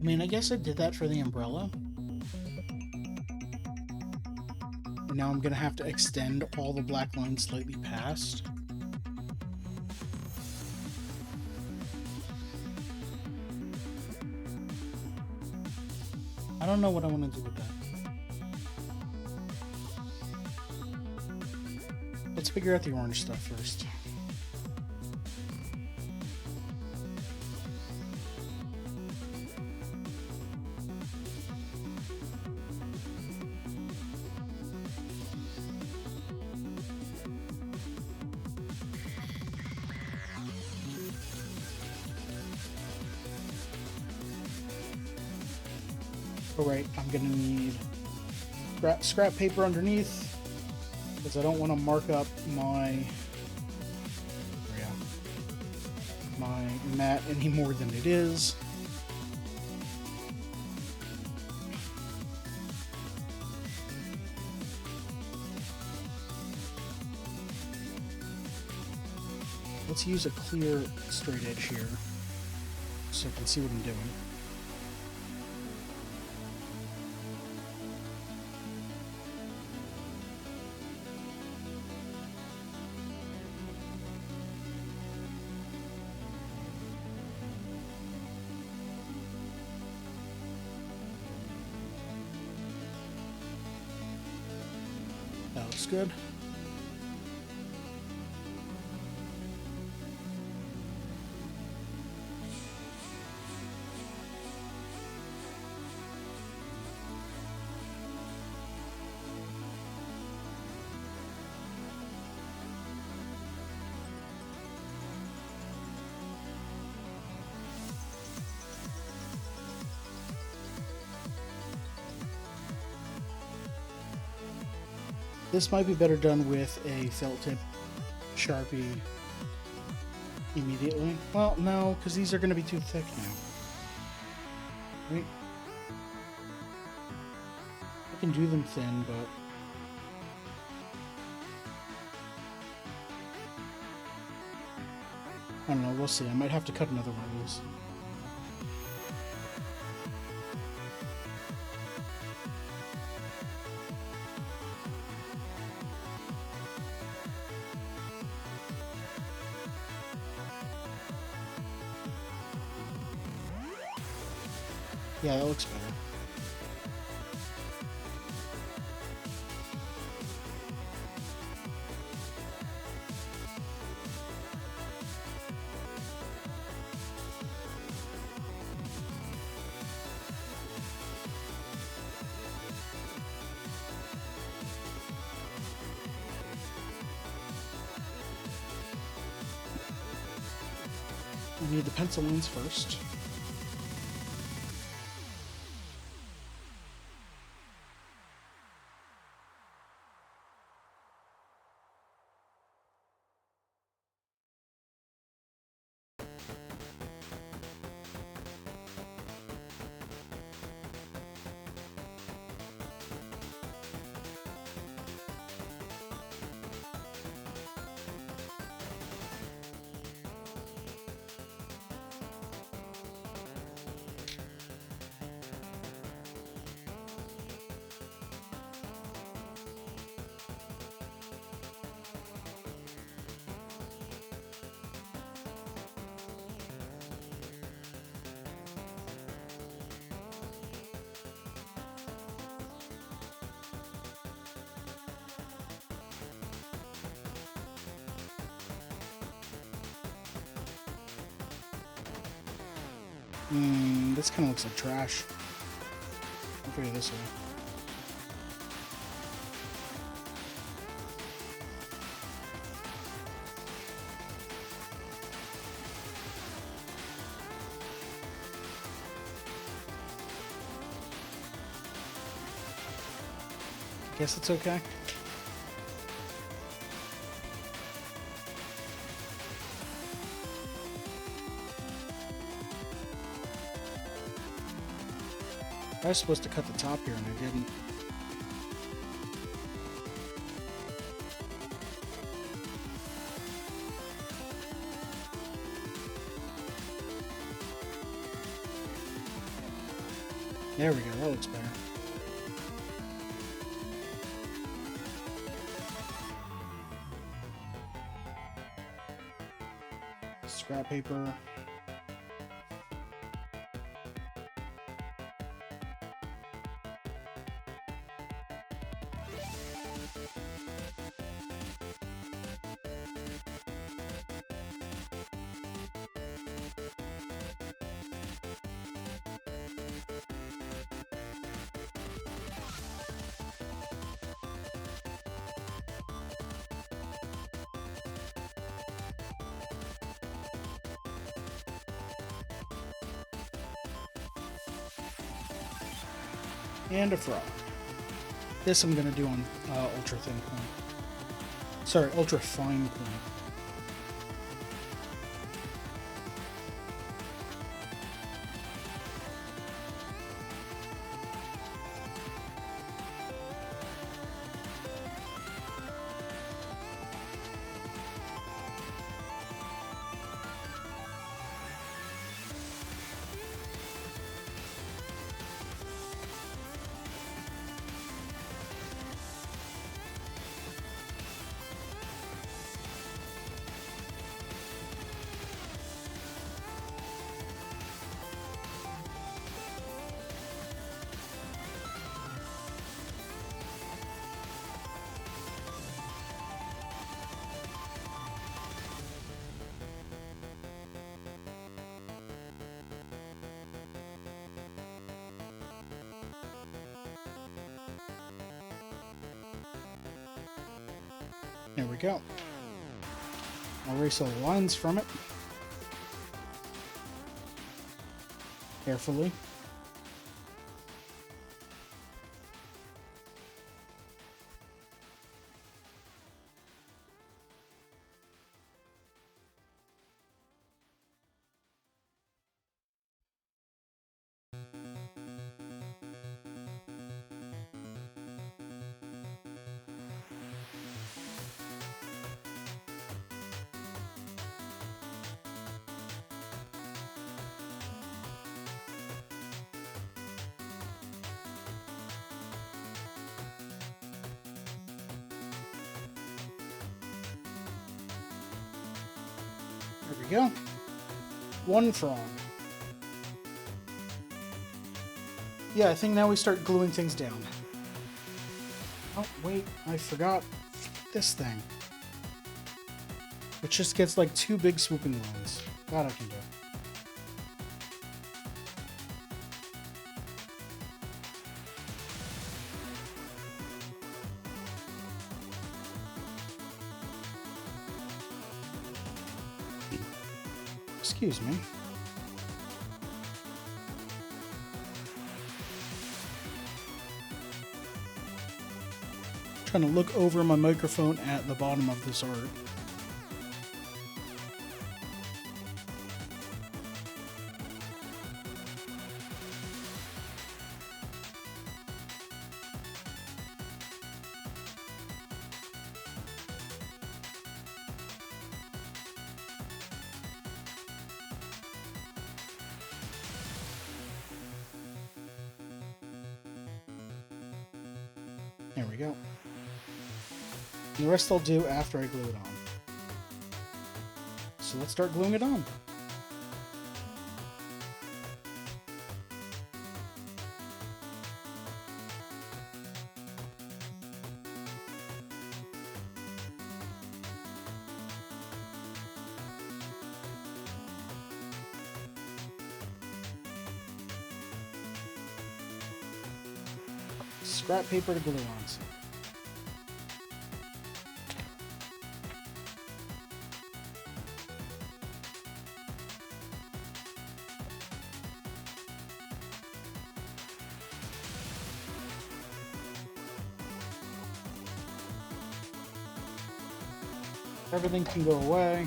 I mean, I guess I did that for the umbrella. And now I'm going to have to extend all the black lines slightly past. don't know what I want to do with that. Let's figure out the orange stuff first. Alright, I'm gonna need scrap paper underneath, because I don't want to mark up my mat any more than it is. Let's use a clear straight edge here so I can see what I'm doing. That looks good. This might be better done with a felt tip Sharpie immediately. Well, no, because these are going to be too thick now. Right? I can do them thin, but I don't know, we'll see. I might have to cut another one of these. Yeah, that looks better. We need the pencil lines first. This kind of looks like trash. I'll figure this way. Guess it's okay. I was supposed to cut the top here and I didn't. There we go, that looks better. Scrap paper. And a frog. This I'm going to do on ultra thin point. Sorry, ultra fine point. There we go. I'll erase all the lines from it. Carefully. There we go. One frog. Yeah, I think now we start gluing things down. Oh, wait, I forgot this thing. Which just gets like 2 big swooping lines. That I can do. Excuse me. Trying to look over my microphone at the bottom of this art. There we go. And the rest I'll do after I glue it on. So let's start gluing it on. Scrap paper to glue on. Everything can go away.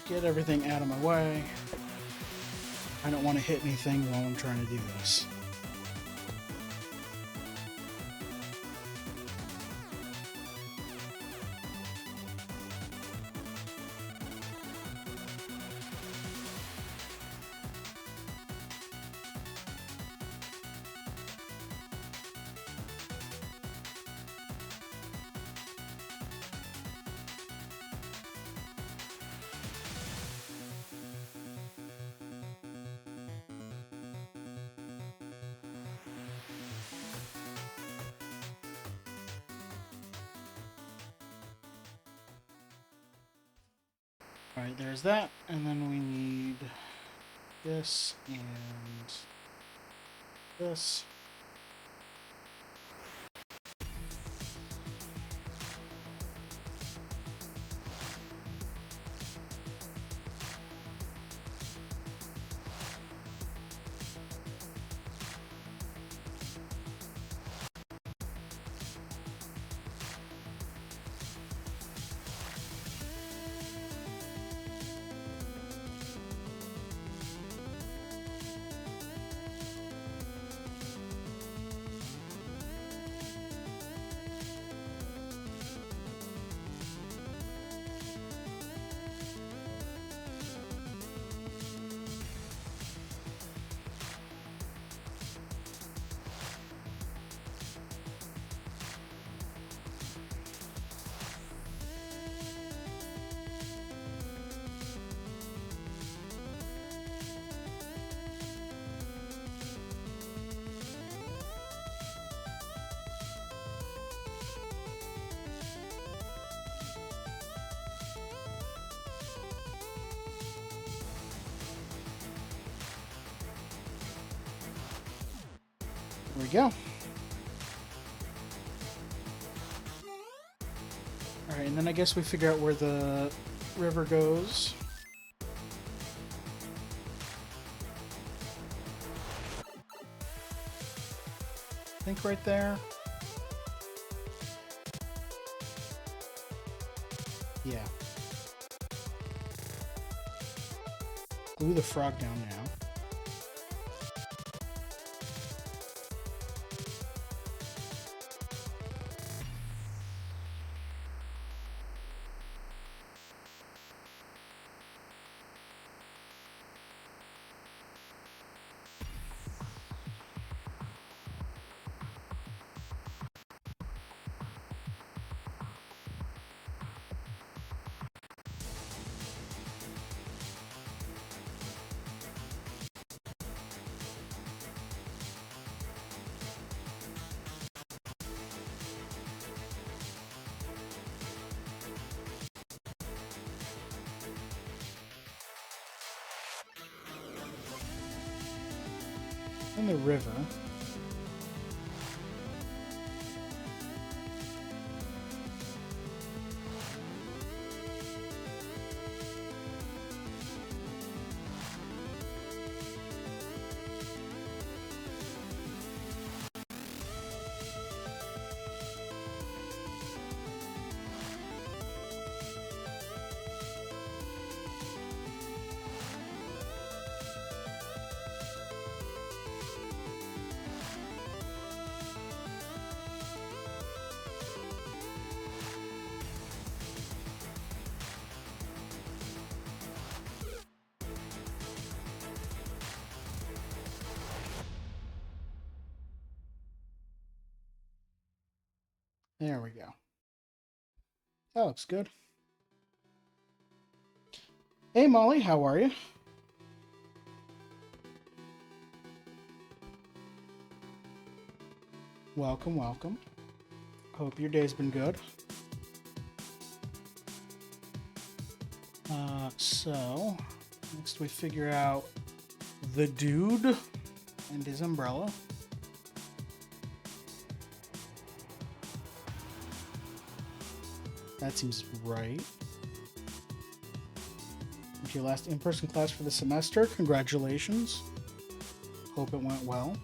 Get everything out of my way. I don't want to hit anything while I'm trying to do this. Alright, there's that, and then we need this and this. There we go. Alright, and then I guess we figure out where the river goes. I think right there. Yeah. Glue the frog down now. And the river. There we go. That looks good. Hey Molly, how are you? Welcome, welcome. Hope your day's been good. So, next we figure out the dude and his umbrella. That seems right. It's your last in-person class for the semester. Congratulations. Hope it went well.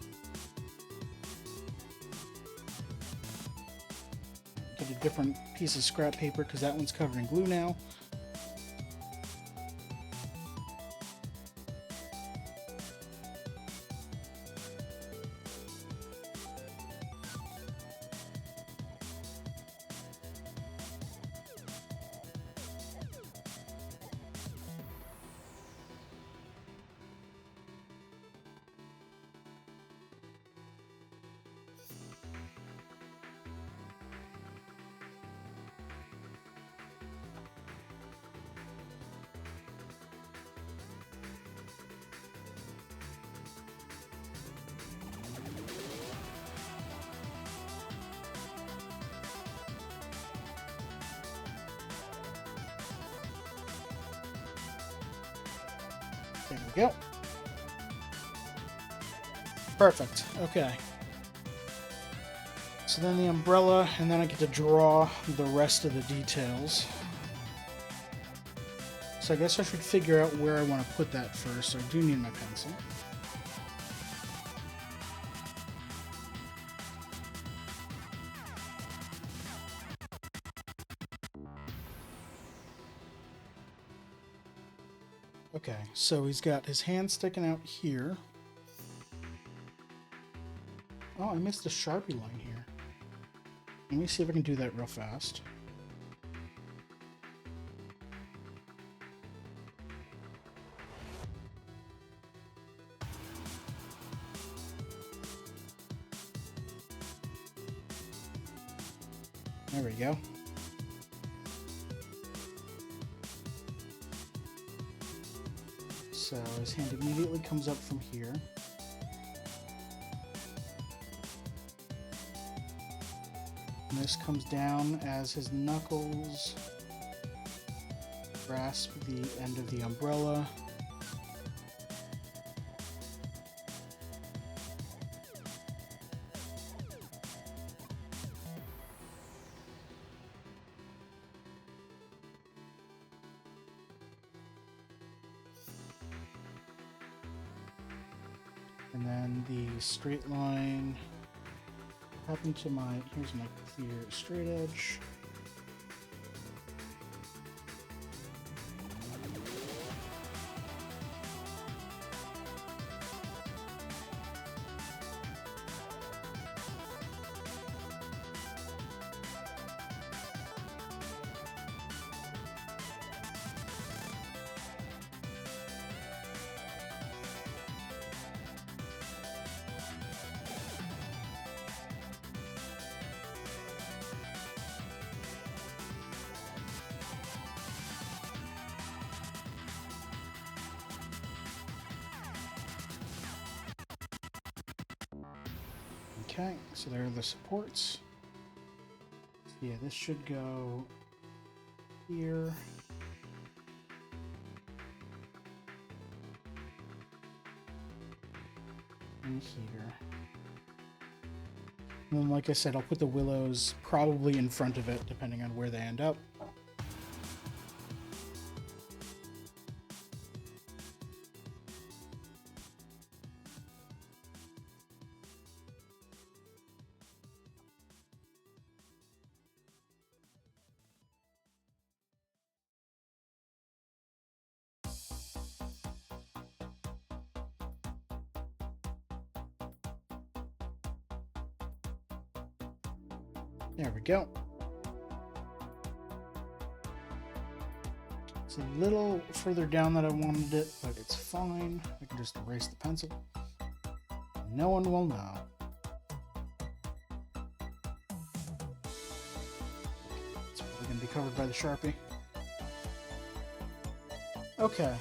Get a different piece of scrap paper because that one's covered in glue now. There we go. Perfect. Okay. So then the umbrella, and then I get to draw the rest of the details. So I guess I should figure out where I want to put that first. So I do need my pencil. Okay, so he's got his hand sticking out here. Oh, I missed the Sharpie line here. Let me see if I can do that real fast. There we go. So his hand immediately comes up from here. And this comes down as his knuckles grasp the end of the umbrella. And then the straight line up into my, here's my clear straight edge. Okay, so there are the supports. So yeah, this should go here. And here. And then, like I said, I'll put the willows probably in front of it, depending on where they end up. There we go. It's a little further down than I wanted it, but it's fine. I can just erase the pencil. No one will know. It's probably going to be covered by the Sharpie. Okay.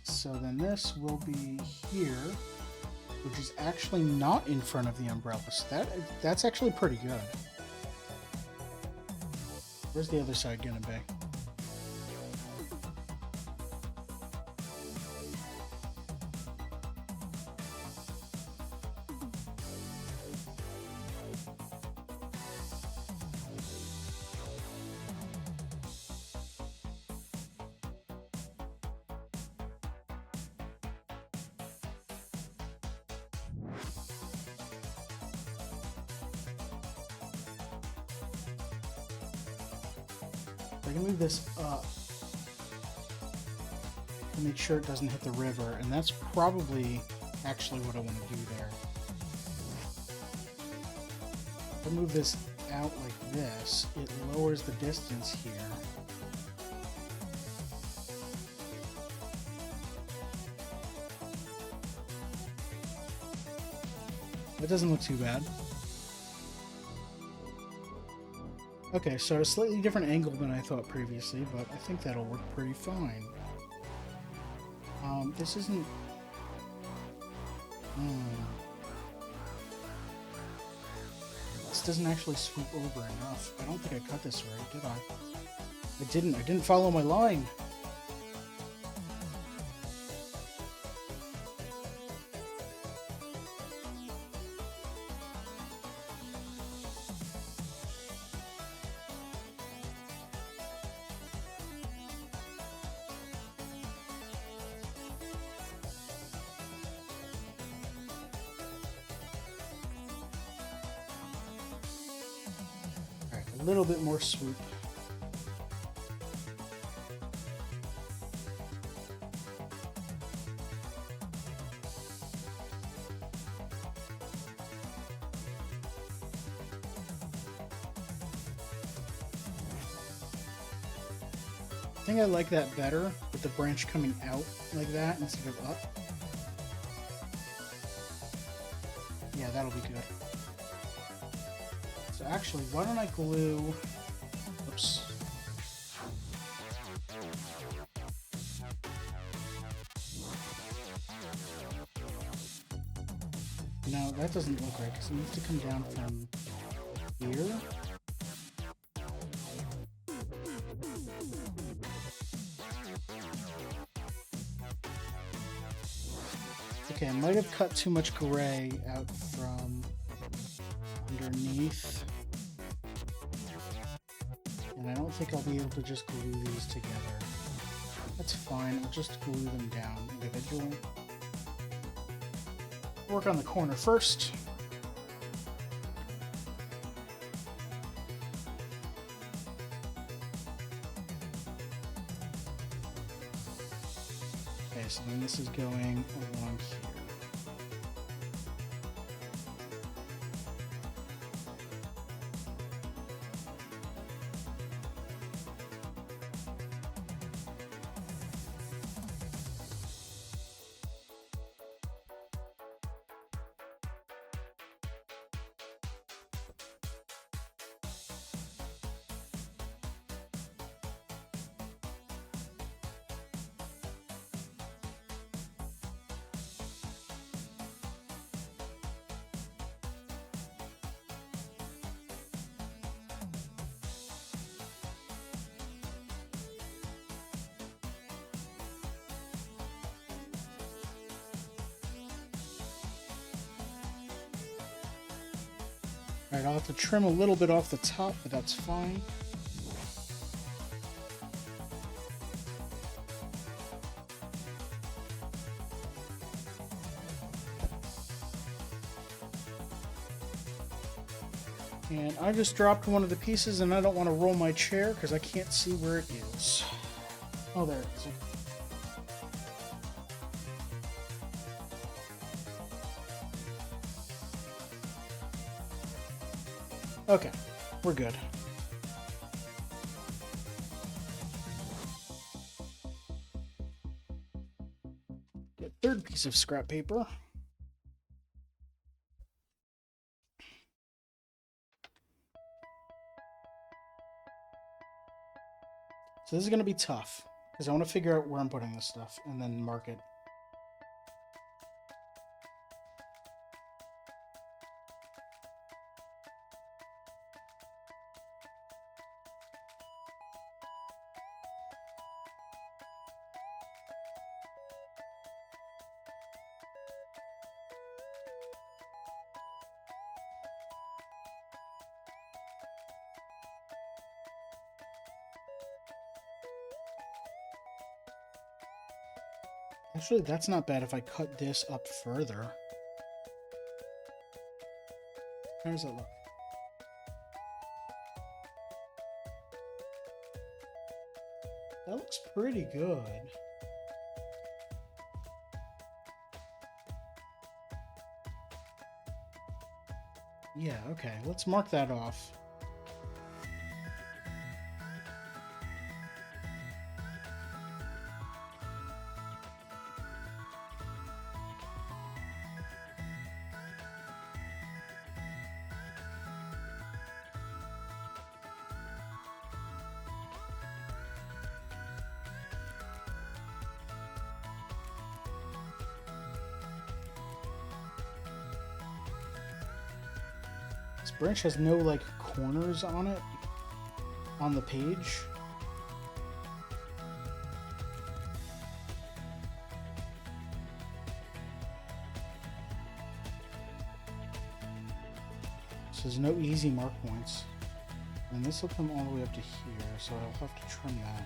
So then this will be here, which is actually not in front of the umbrella. So that's actually pretty good. Where's the other side gonna be? I can move this up to make sure it doesn't hit the river, and that's probably actually what I want to do there. If I move this out like this, it lowers the distance here. That doesn't look too bad. Okay, so a slightly different angle than I thought previously, but I think that'll work pretty fine. This isn't... This doesn't actually swoop over enough. I don't think I cut this right, did I? I didn't follow my line. A little bit more swoop. I think I like that better, with the branch coming out like that instead of up. Yeah, that'll be good. So actually, why don't I glue... Oops. No, that doesn't look right, because it needs to come down from here. Okay, I might have cut too much gray out from underneath. And I don't think I'll be able to just glue these together. That's fine, I'll just glue them down individually. Work on the corner first. Okay, so then this is going along here. Alright, I'll have to trim a little bit off the top, but that's fine. And I just dropped one of the pieces, and I don't want to roll my chair because I can't see where it is. Oh, there it is. Okay, we're good. Get third piece of scrap paper. So this is going to be tough, because I want to figure out where I'm putting this stuff, and then mark it. Actually, that's not bad if I cut this up further. How does that look? That looks pretty good. Yeah, okay, let's mark that off. This branch has no, like, corners on it, on the page. So there's no easy mark points. And this will come all the way up to here, so I'll have to trim that.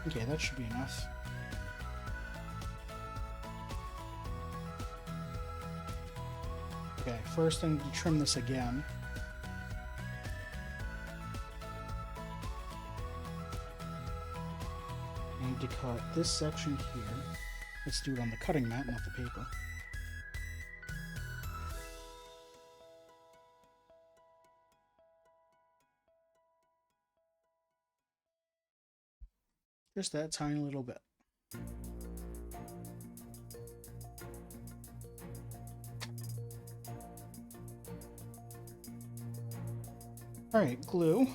Okay, that should be enough. Okay, first I need to trim this again. I need to cut this section here. Let's do it on the cutting mat, not the paper. Just that tiny little bit. Alright, glue.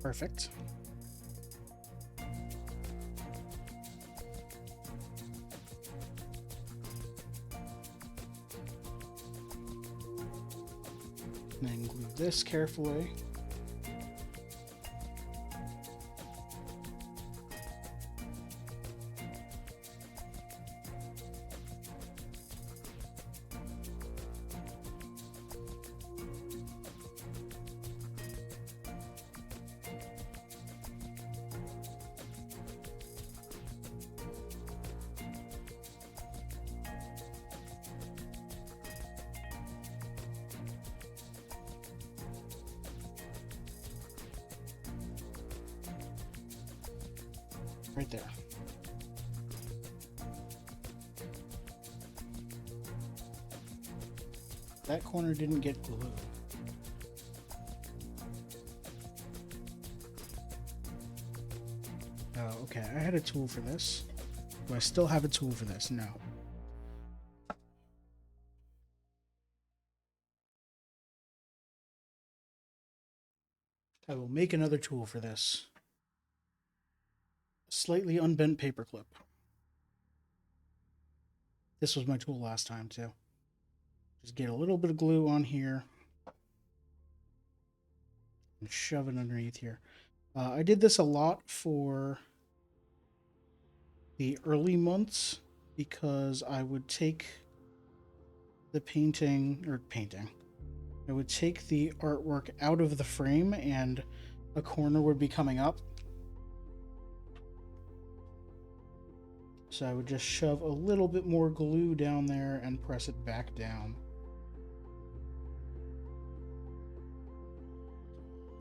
Perfect. And then glue this carefully. Right there. That corner didn't get glued. Oh, okay. I had a tool for this. Do I still have a tool for this? No. I will make another tool for this. Slightly unbent paperclip. This was my tool last time too. Just get a little bit of glue on here and shove it underneath here. I did this a lot for the early months because I would take the I would take the artwork out of the frame and a corner would be coming up. So I would just shove a little bit more glue down there and press it back down.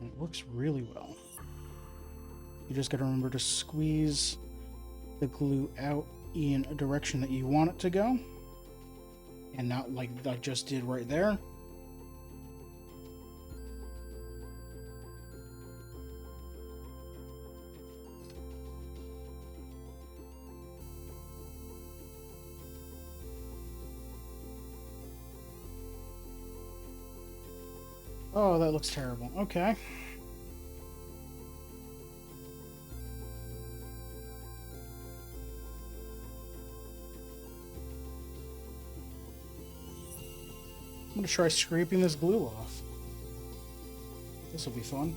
And it works really well. You just got to remember to squeeze the glue out in a direction that you want it to go. And not like I just did right there. Oh, that looks terrible. Okay. I'm gonna try scraping this glue off. This will be fun.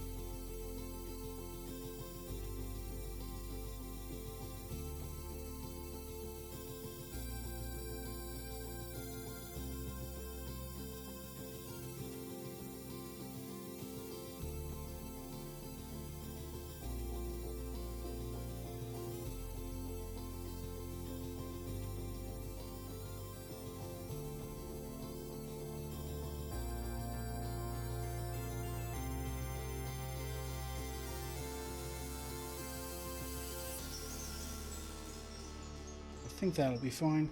I think that'll be fine.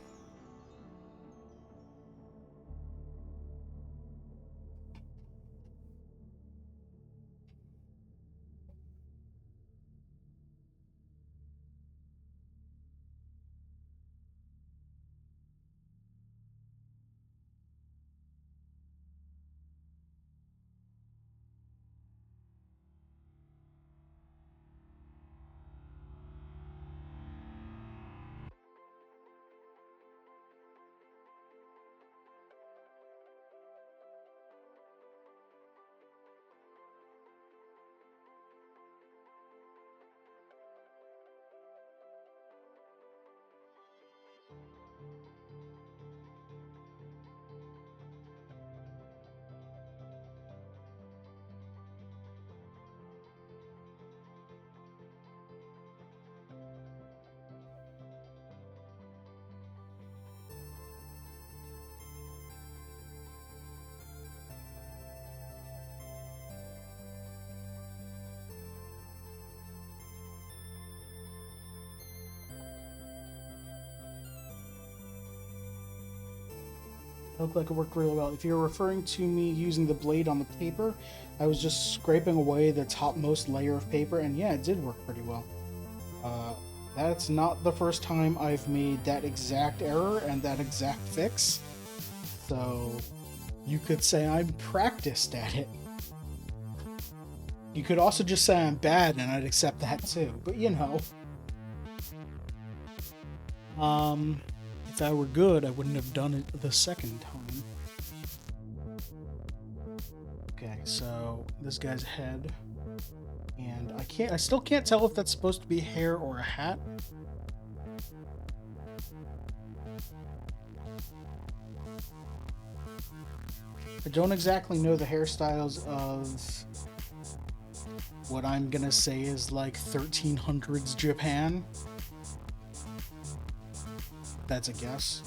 It looked like it worked really well. If you're referring to me using the blade on the paper, I was just scraping away the topmost layer of paper, and yeah, it did work pretty well. That's not the first time I've made that exact error and that exact fix, so you could say I'm practiced at it. You could also just say I'm bad and I'd accept that too, but you know. If I were good, I wouldn't have done it the second time. Okay, so this guy's head. And I still can't tell if that's supposed to be hair or a hat. I don't exactly know the hairstyles of what I'm gonna say is like 1300s Japan. That's a guess.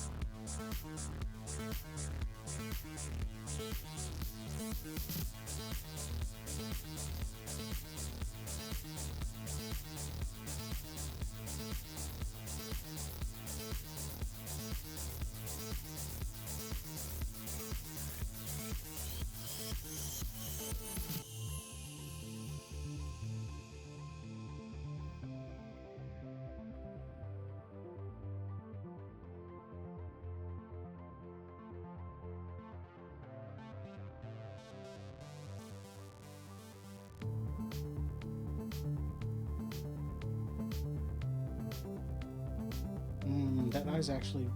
That eye's actually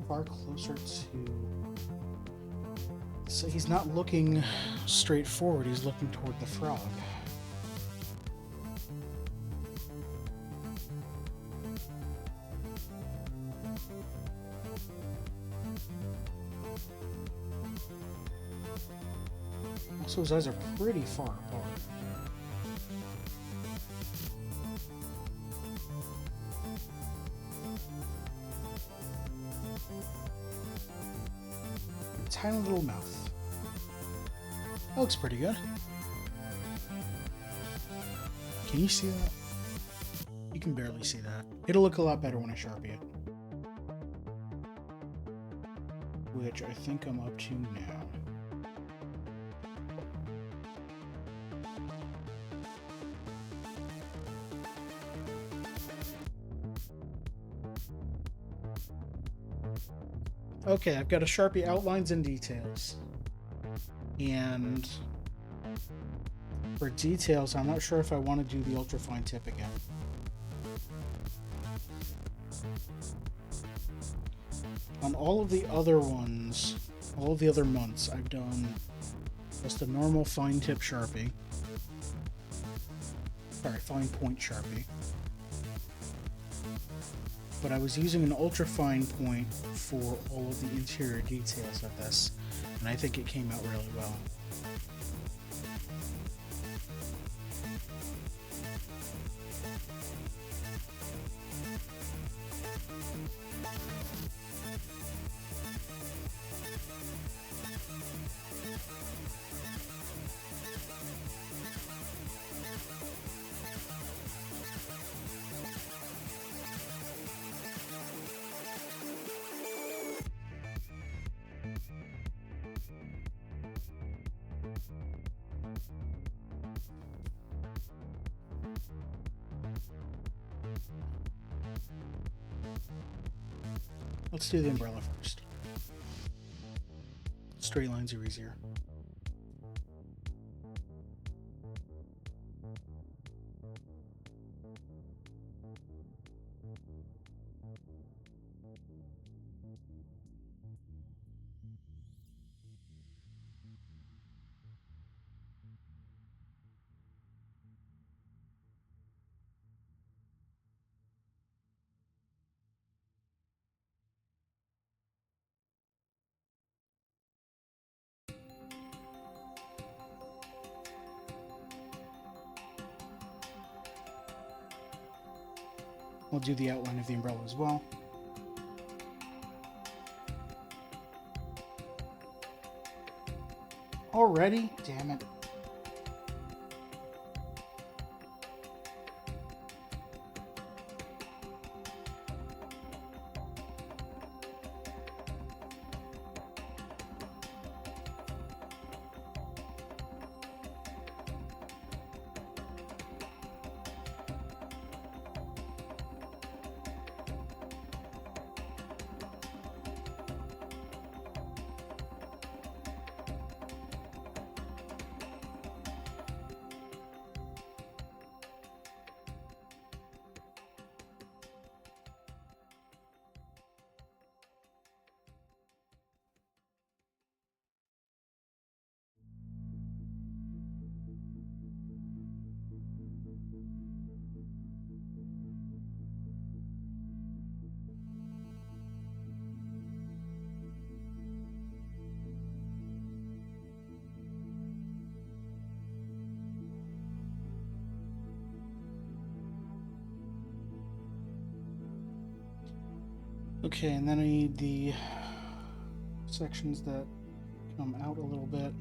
far closer to... So he's not looking straight forward, he's looking toward the frog. Also, his eyes are pretty far apart. Tiny little mouth. That looks pretty good. Can you see that? You can barely see that. It'll look a lot better when I Sharpie it. Which I think I'm up to now. Okay, I've got to Sharpie outlines and details. And for details, I'm not sure if I want to do the ultra fine tip again. On all of the other ones, all of the other months, I've done just a normal fine tip Sharpie. Sorry, fine point Sharpie. But I was using an ultra fine point for all of the interior details of this, and I think it came out really well. Let's do the umbrella first. Straight lines are easier. We'll do the outline of the umbrella as well. Already? Damn it. Okay, and then I need the sections that come out a little bit.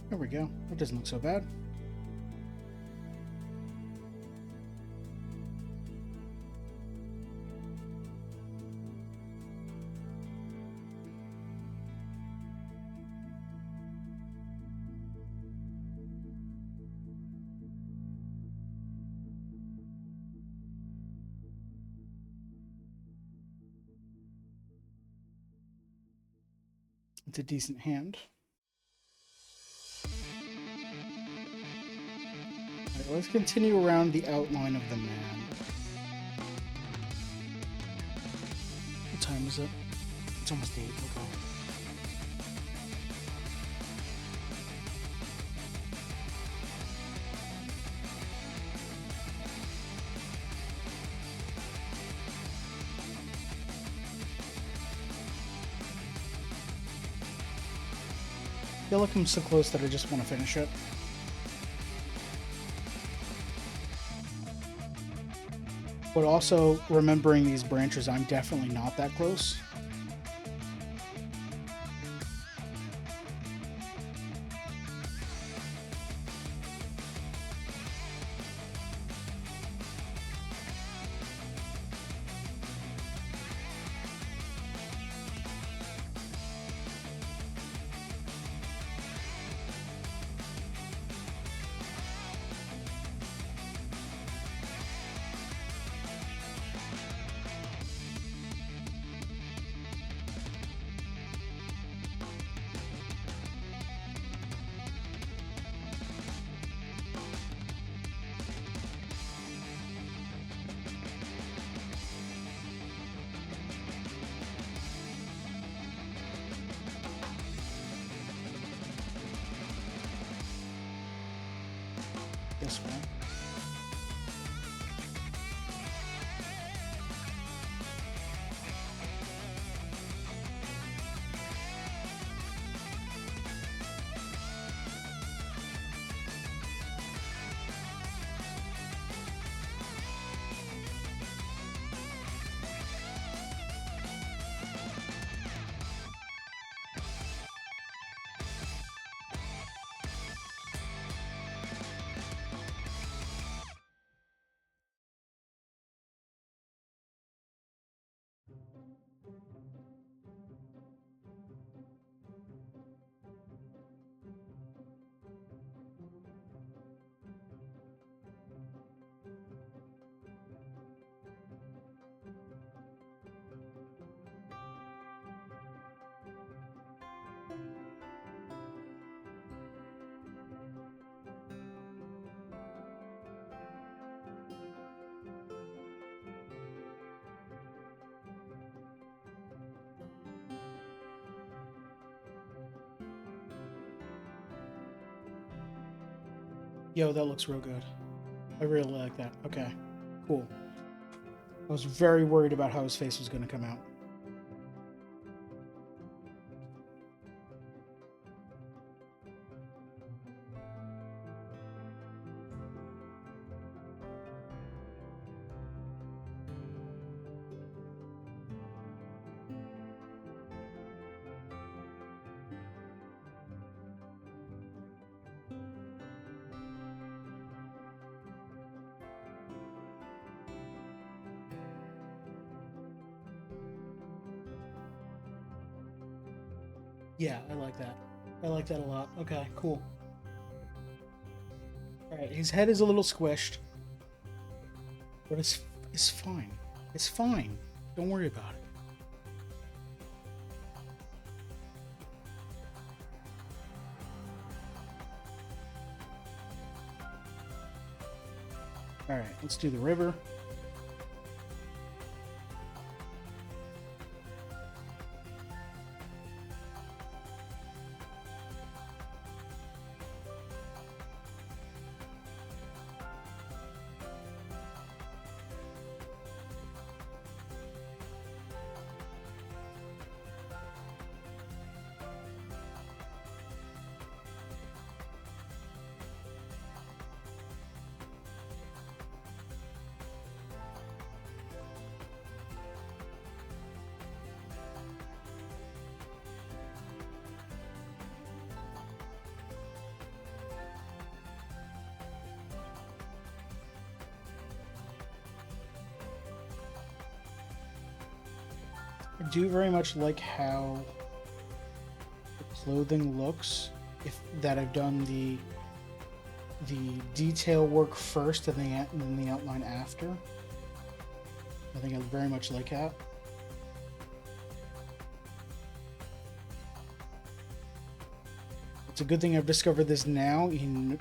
There we go. That doesn't look so bad. It's a decent hand. Alright, let's continue around the outline of the man. What time is it? It's almost 8. Okay. I feel like I'm so close that I just want to finish it. But also, remembering these branches, I'm definitely not that close. This one. Yo, that looks real good. I really like that. Okay, cool. I was very worried about how his face was going to come out. Yeah, I like that. I like that a lot. Okay, cool. Alright, his head is a little squished. But it's fine. It's fine. Don't worry about it. Alright, let's do the river. I do very much like how the clothing looks. If that I've done the detail work first and then the outline after. I think I very much like that. It's a good thing I've discovered this now in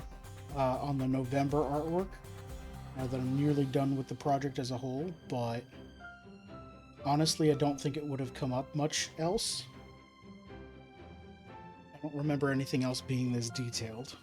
on the November artwork. Now that I'm nearly done with the project as a whole, but honestly, I don't think it would have come up much else. I don't remember anything else being this detailed.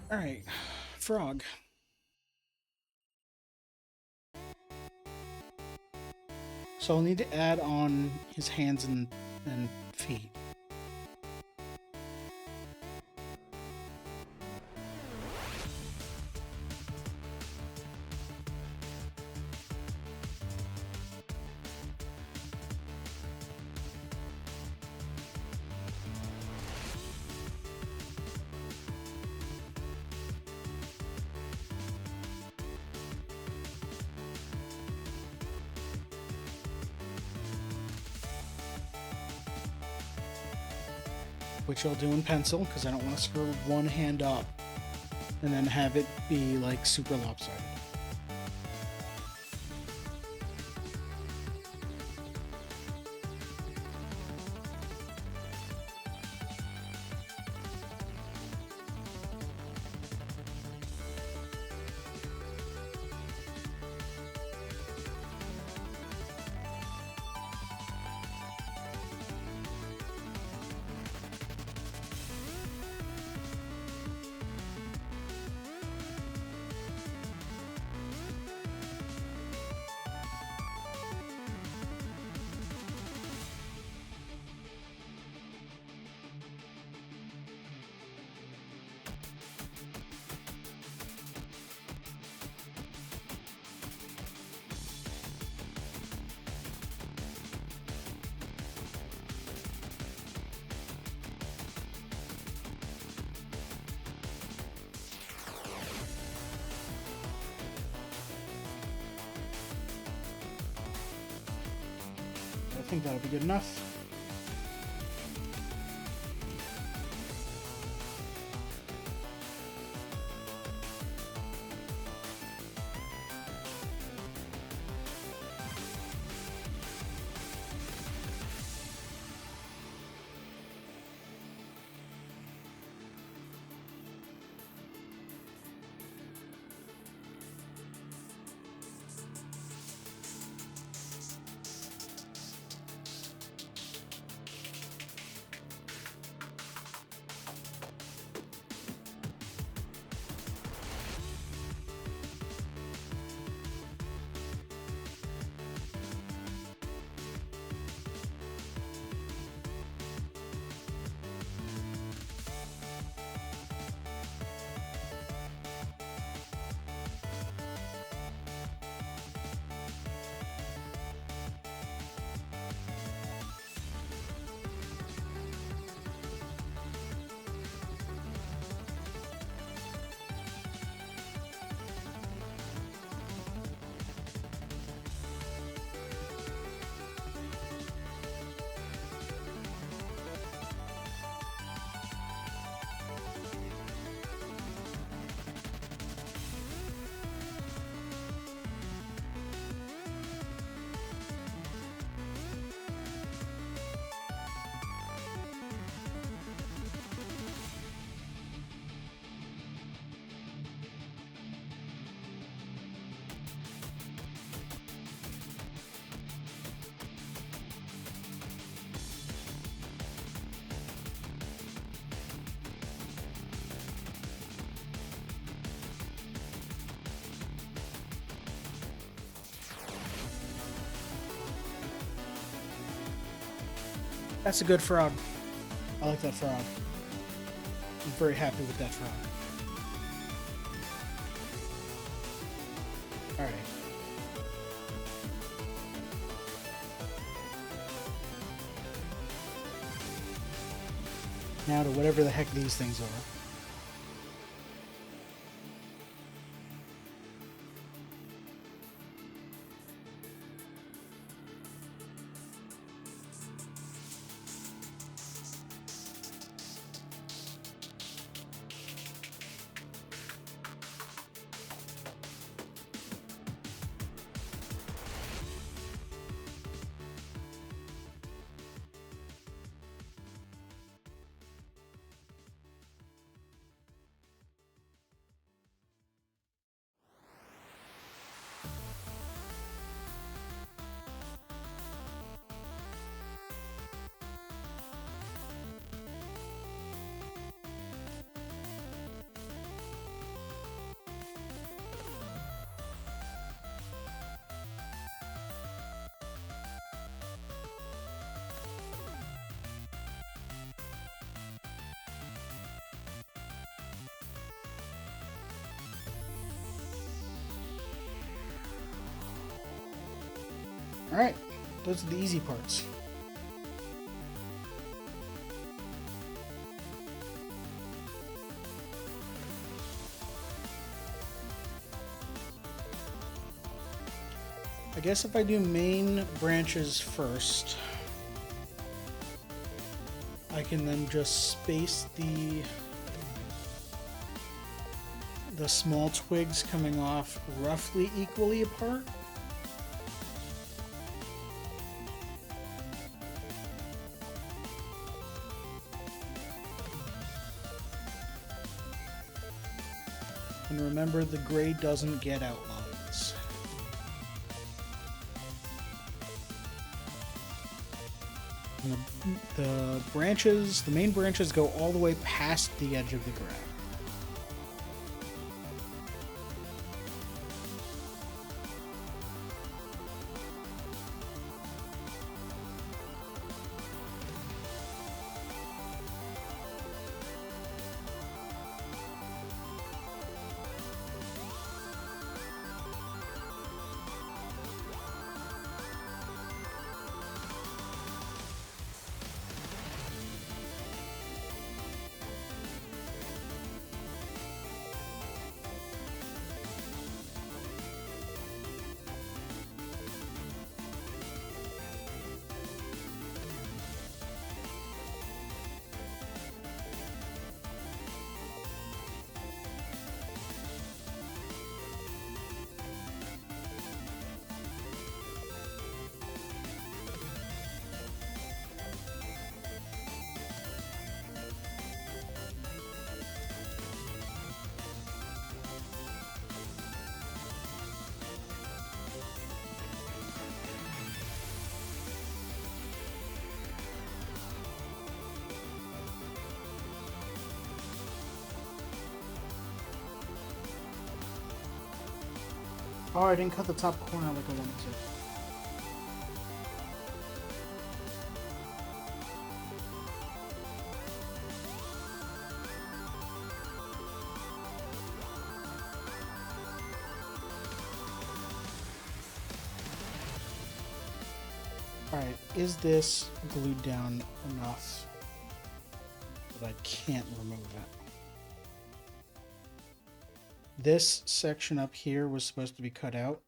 Alright, frog. So I'll need to add on his hands and feet. Which I'll do in pencil because I don't want to screw one hand up and then have it be like super lopsided. I think that'll be good enough. That's a good frog. I like that frog. I'm very happy with that frog. Alright. Now to whatever the heck these things are. Alright, those are the easy parts. I guess if I do main branches first, I can then just space the small twigs coming off roughly equally apart. And remember, the gray doesn't get outlines. And the branches, the main branches go all the way past the edge of the graph. Oh, I didn't cut the top corner like I wanted to. Alright, is this glued down enough that I can't remove it? This section up here was supposed to be cut out.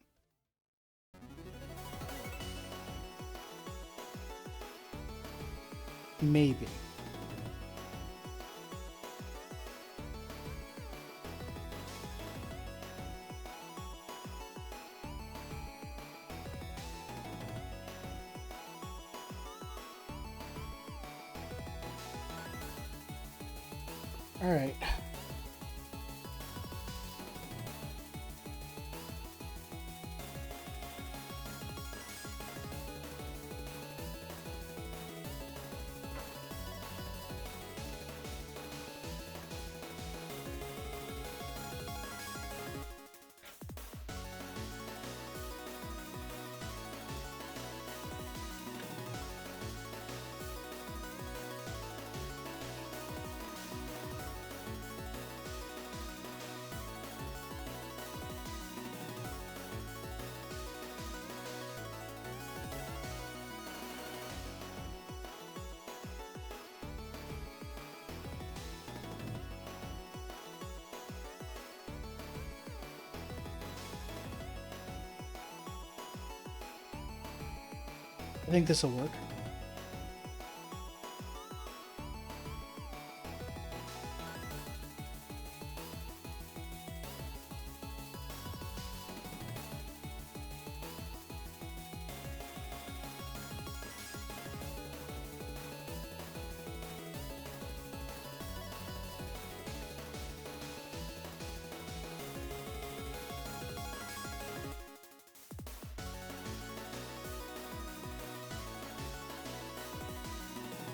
Maybe. All right. I think this will work.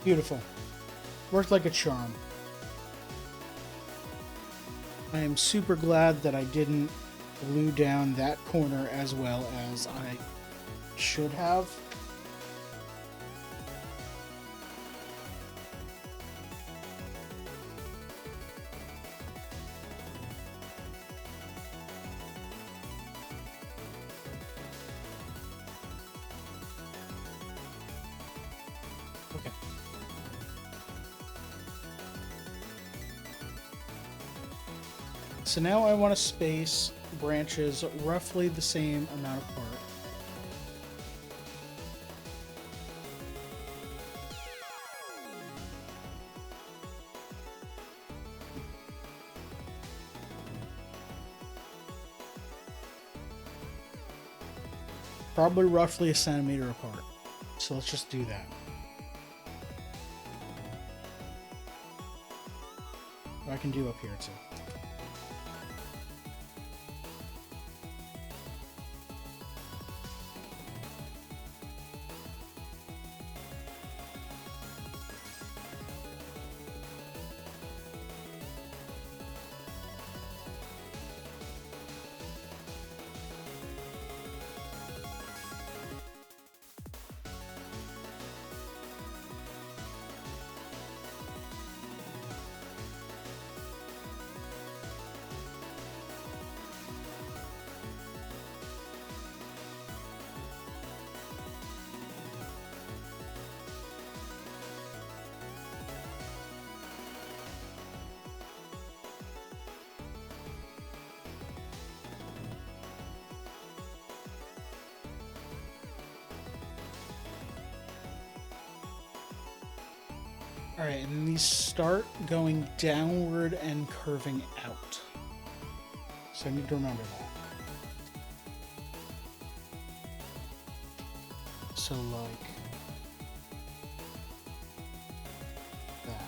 Beautiful. Worked like a charm. I am super glad that I didn't glue down that corner as well as I should have. Okay. So now I want to space branches roughly the same amount apart. Probably roughly a centimeter apart. So let's just do that. Or I can do up here too. Alright, and these start going downward and curving out. So I need to remember that. So like that.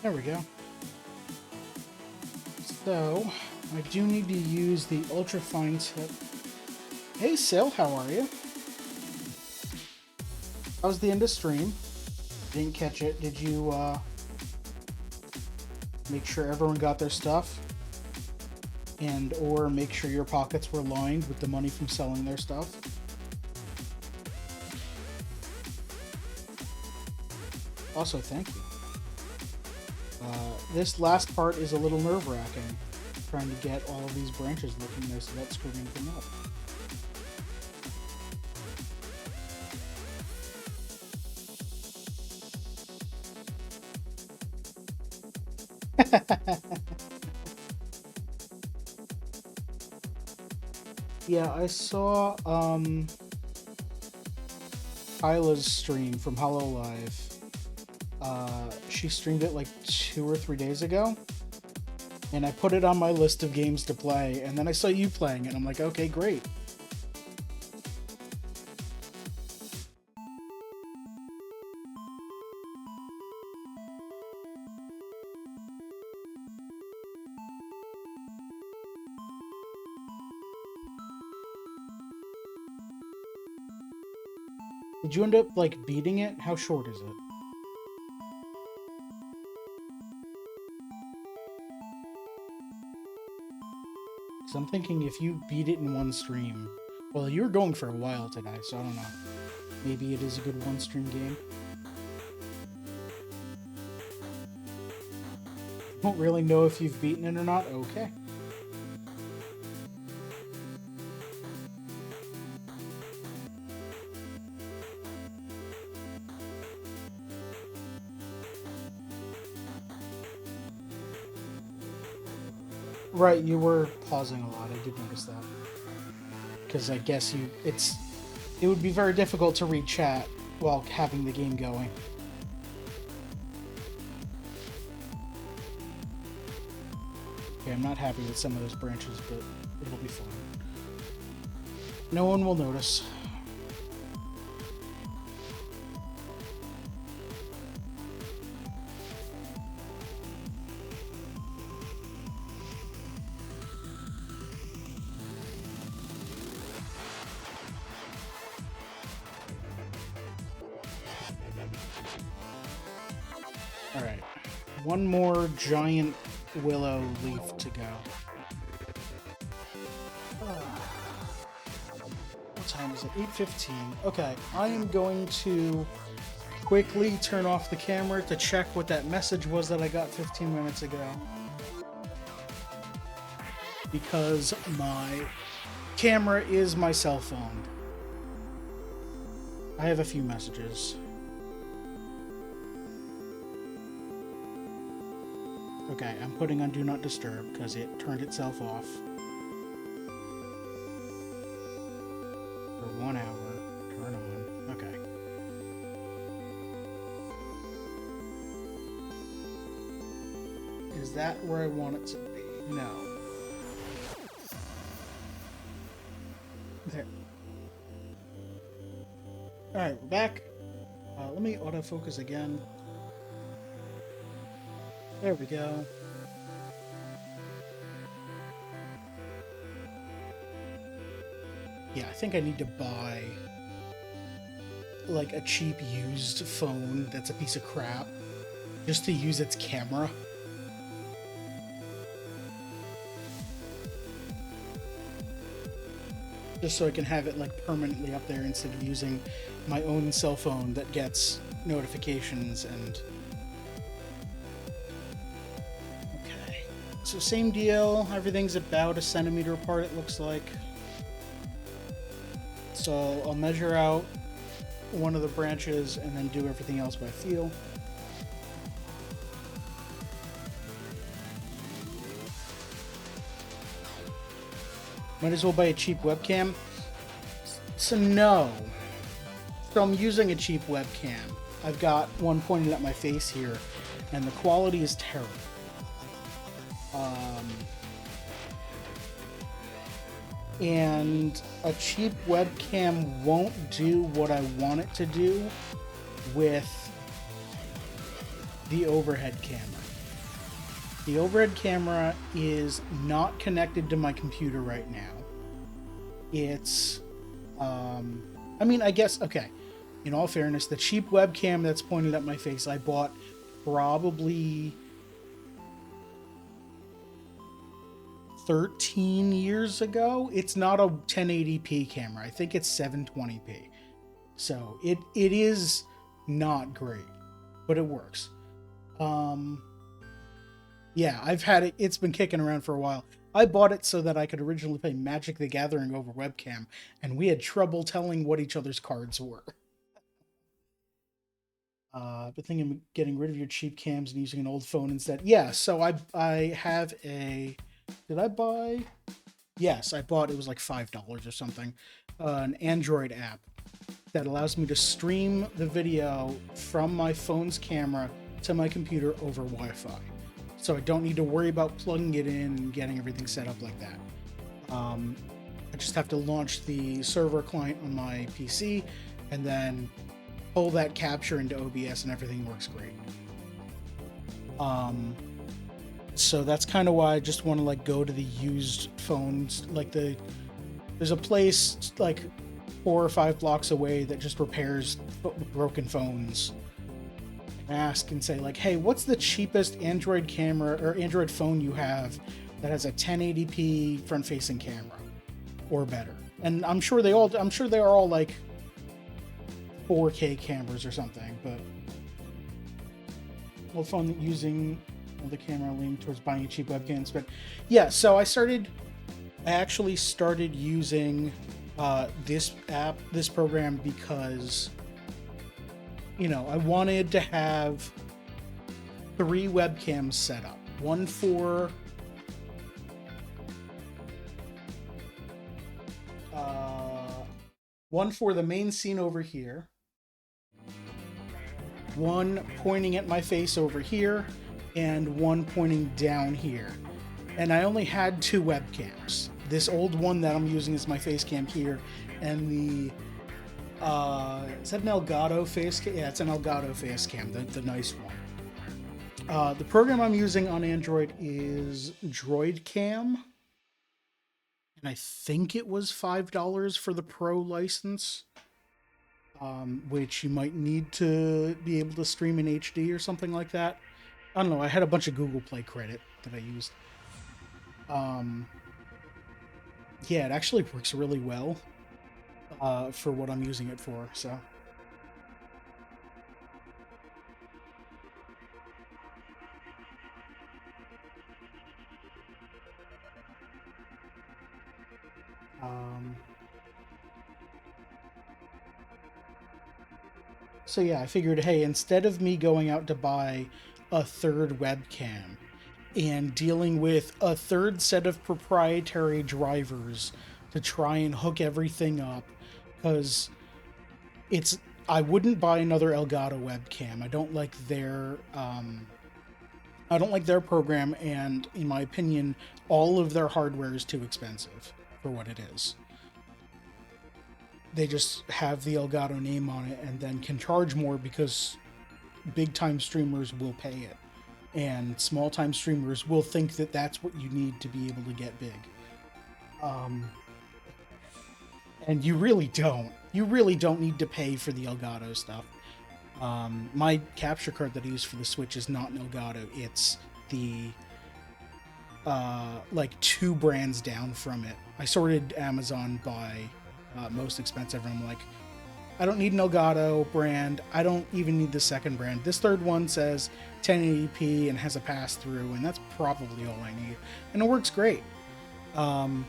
There we go. So, I do need to use the ultrafine tip. Hey, Sil, how are you? How was the end of stream? Didn't catch it. Did you, make sure everyone got their stuff? And, or make sure your pockets were lined with the money from selling their stuff? Also, thank you. This last part is a little nerve-wracking, trying to get all of these branches looking nice without screwing anything up. Yeah, I saw Isla's stream from Hololive. She streamed it like 2 or 3 days ago, and I put it on my list of games to play, and then I saw you playing it, and I'm like, okay, great. Did you end up, like, beating it? How short is it? Because I'm thinking if you beat it in one stream... Well, you were going for a while today, so I don't know. Maybe it is a good one-stream game. Don't really know if you've beaten it or not? Okay. Right, you were pausing a lot. I did notice that. Because I guess it would be very difficult to read chat while having the game going. Okay, I'm not happy with some of those branches, but it'll be fine. No one will notice. Alright, one more giant willow leaf to go. What time is it? 8:15. Okay, I am going to quickly turn off the camera to check what that message was that I got 15 minutes ago. Because my camera is my cell phone. I have a few messages. Okay, I'm putting on Do Not Disturb because it turned itself off. For 1 hour. Turn on. Okay. Is that where I want it to be? No. There. Alright, we're back. Let me autofocus again. There we go. Yeah, I think I need to buy like a cheap used phone that's a piece of crap just to use its camera. Just so I can have it like permanently up there instead of using my own cell phone that gets notifications and... So same deal, everything's about 1 centimeter apart it looks like. So I'll measure out one of the branches and then do everything else by feel. Might as well buy a cheap webcam. So no. So I'm using a cheap webcam. I've got one pointed at my face here and the quality is terrible. And a cheap webcam won't do what I want it to do with the overhead camera. The overhead camera is not connected to my computer right now. It's, I mean, I guess, okay, in all fairness, the cheap webcam that's pointed at my face, I bought probably 13 years ago. It's not a 1080p camera. I think it's 720p. So it is not great, but it works. Yeah, I've had it. It's been kicking around for a while. I bought it so that I could originally play Magic the Gathering over webcam, and we had trouble telling what each other's cards were. But thinking of getting rid of your cheap cams and using an old phone instead. Yeah, so I have a... Did I buy? Yes, I bought, it was like $5 or something, an Android app that allows me to stream the video from my phone's camera to my computer over Wi-Fi. So I don't need to worry about plugging it in and getting everything set up like that. I just have to launch the server client on my PC and then pull that capture into OBS and everything works great. So that's kind of why I just want to like go to the used phones. Like there's a place like 4 or 5 blocks away that just repairs broken phones. Ask and say like, hey, what's the cheapest Android camera or Android phone you have that has a 1080p front-facing camera or better? And I'm sure they are all like 4K cameras or something, but old phone using the camera leaning towards buying cheap webcams. But yeah, so I actually started using this program because, you know, I wanted to have 3 webcams set up. One for the main scene over here, one pointing at my face over here, and one pointing down here. And I only had 2 webcams. This old one that I'm using is my face cam here, and the is that an Elgato face cam? Yeah, it's an Elgato face cam, the nice one. The program I'm using on Android is DroidCam, and I think it was $5 for the Pro license, which you might need to be able to stream in HD or something like that. I don't know, I had a bunch of Google Play credit that I used. Yeah, it actually works really well for what I'm using it for, so. So yeah, I figured, hey, instead of me going out to buy a 3rd webcam and dealing with a 3rd set of proprietary drivers to try and hook everything up, because I wouldn't buy another Elgato webcam. I don't like their program, and in my opinion, all of their hardware is too expensive for what it is. They just have the Elgato name on it and then can charge more because big-time streamers will pay it. And small-time streamers will think that that's what you need to be able to get big. And you really don't. You really don't need to pay for the Elgato stuff. My capture card that I use for the Switch is not an Elgato. It's the like 2 brands down from it. I sorted Amazon by most expensive, and I'm like, I don't need an Elgato brand. I don't even need the 2nd brand. This 3rd one says 1080p and has a pass-through, and that's probably all I need. And it works great. So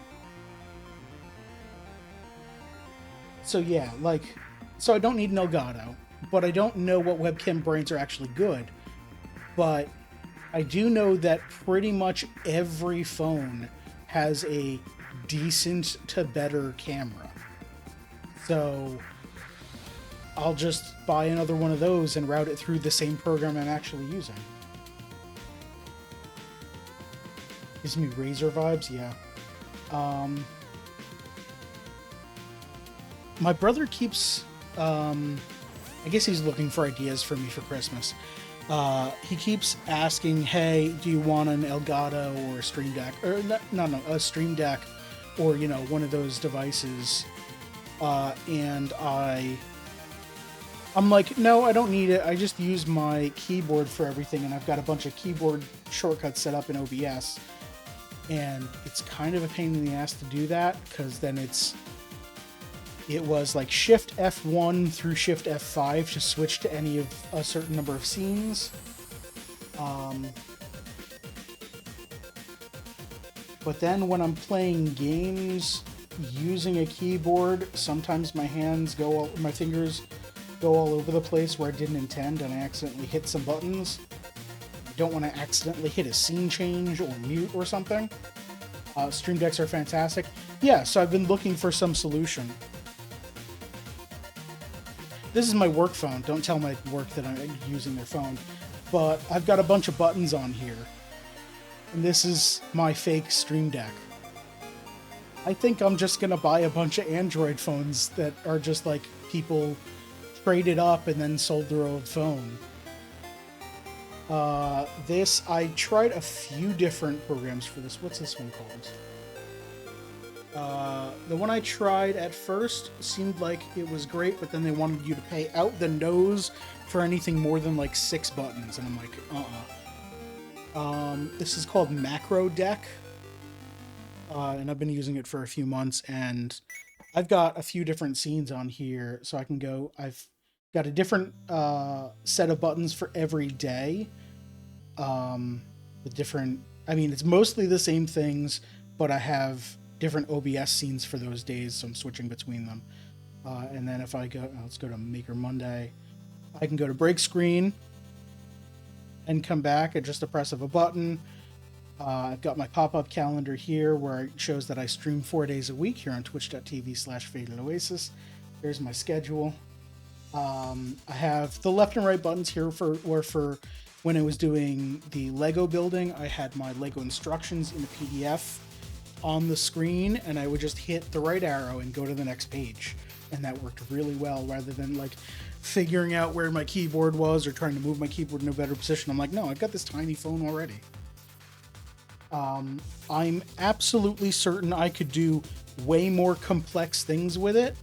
yeah, so I don't need an Elgato, but I don't know what webcam brands are actually good. But I do know that pretty much every phone has a decent to better camera. So I'll just buy another one of those and route it through the same program I'm actually using. Gives me Razer vibes, yeah. My brother keeps, I guess he's looking for ideas for me for Christmas. He keeps asking, "Hey, do you want an Elgato or a Stream Deck or no, a Stream Deck, or one of those devices?" And I'm like, "No, I don't need it. I just use my keyboard for everything, and I've got a bunch of keyboard shortcuts set up in OBS." And it's kind of a pain in the ass to do that, because then it was like Shift F1 through Shift F5 to switch to any of a certain number of scenes. But then when I'm playing games using a keyboard, sometimes my fingers go all over the place where I didn't intend, and I accidentally hit some buttons. I don't want to accidentally hit a scene change or mute or something. Stream Decks are fantastic. Yeah, so I've been looking for some solution. This is my work phone. Don't tell my work that I'm using their phone. But I've got a bunch of buttons on here. And this is my fake Stream Deck. I think I'm just going to buy a bunch of Android phones that are just like people traded up and then sold their old phone. I tried a few different programs for this. What's this one called? The one I tried at first seemed like it was great, but then they wanted you to pay out the nose for anything more than like 6 buttons, and I'm like, this is called Macro Deck, and I've been using it for a few months, and I've got a few different scenes on here, so I can go. I've got a different set of buttons for every day. It's mostly the same things, but I have different OBS scenes for those days, so I'm switching between them. And then if I go, let's go to Maker Monday, I can go to break screen and come back at just the press of a button. I've got my pop-up calendar here where it shows that I stream 4 days a week here on twitch.tv/FadedOasis. There's my schedule. I have the left and right buttons here for when I was doing the Lego building. I had my Lego instructions in a PDF on the screen, and I would just hit the right arrow and go to the next page, and that worked really well, rather than like figuring out where my keyboard was or trying to move my keyboard in a better position. I'm like, no, I've got this tiny phone already. I'm absolutely certain I could do way more complex things with it.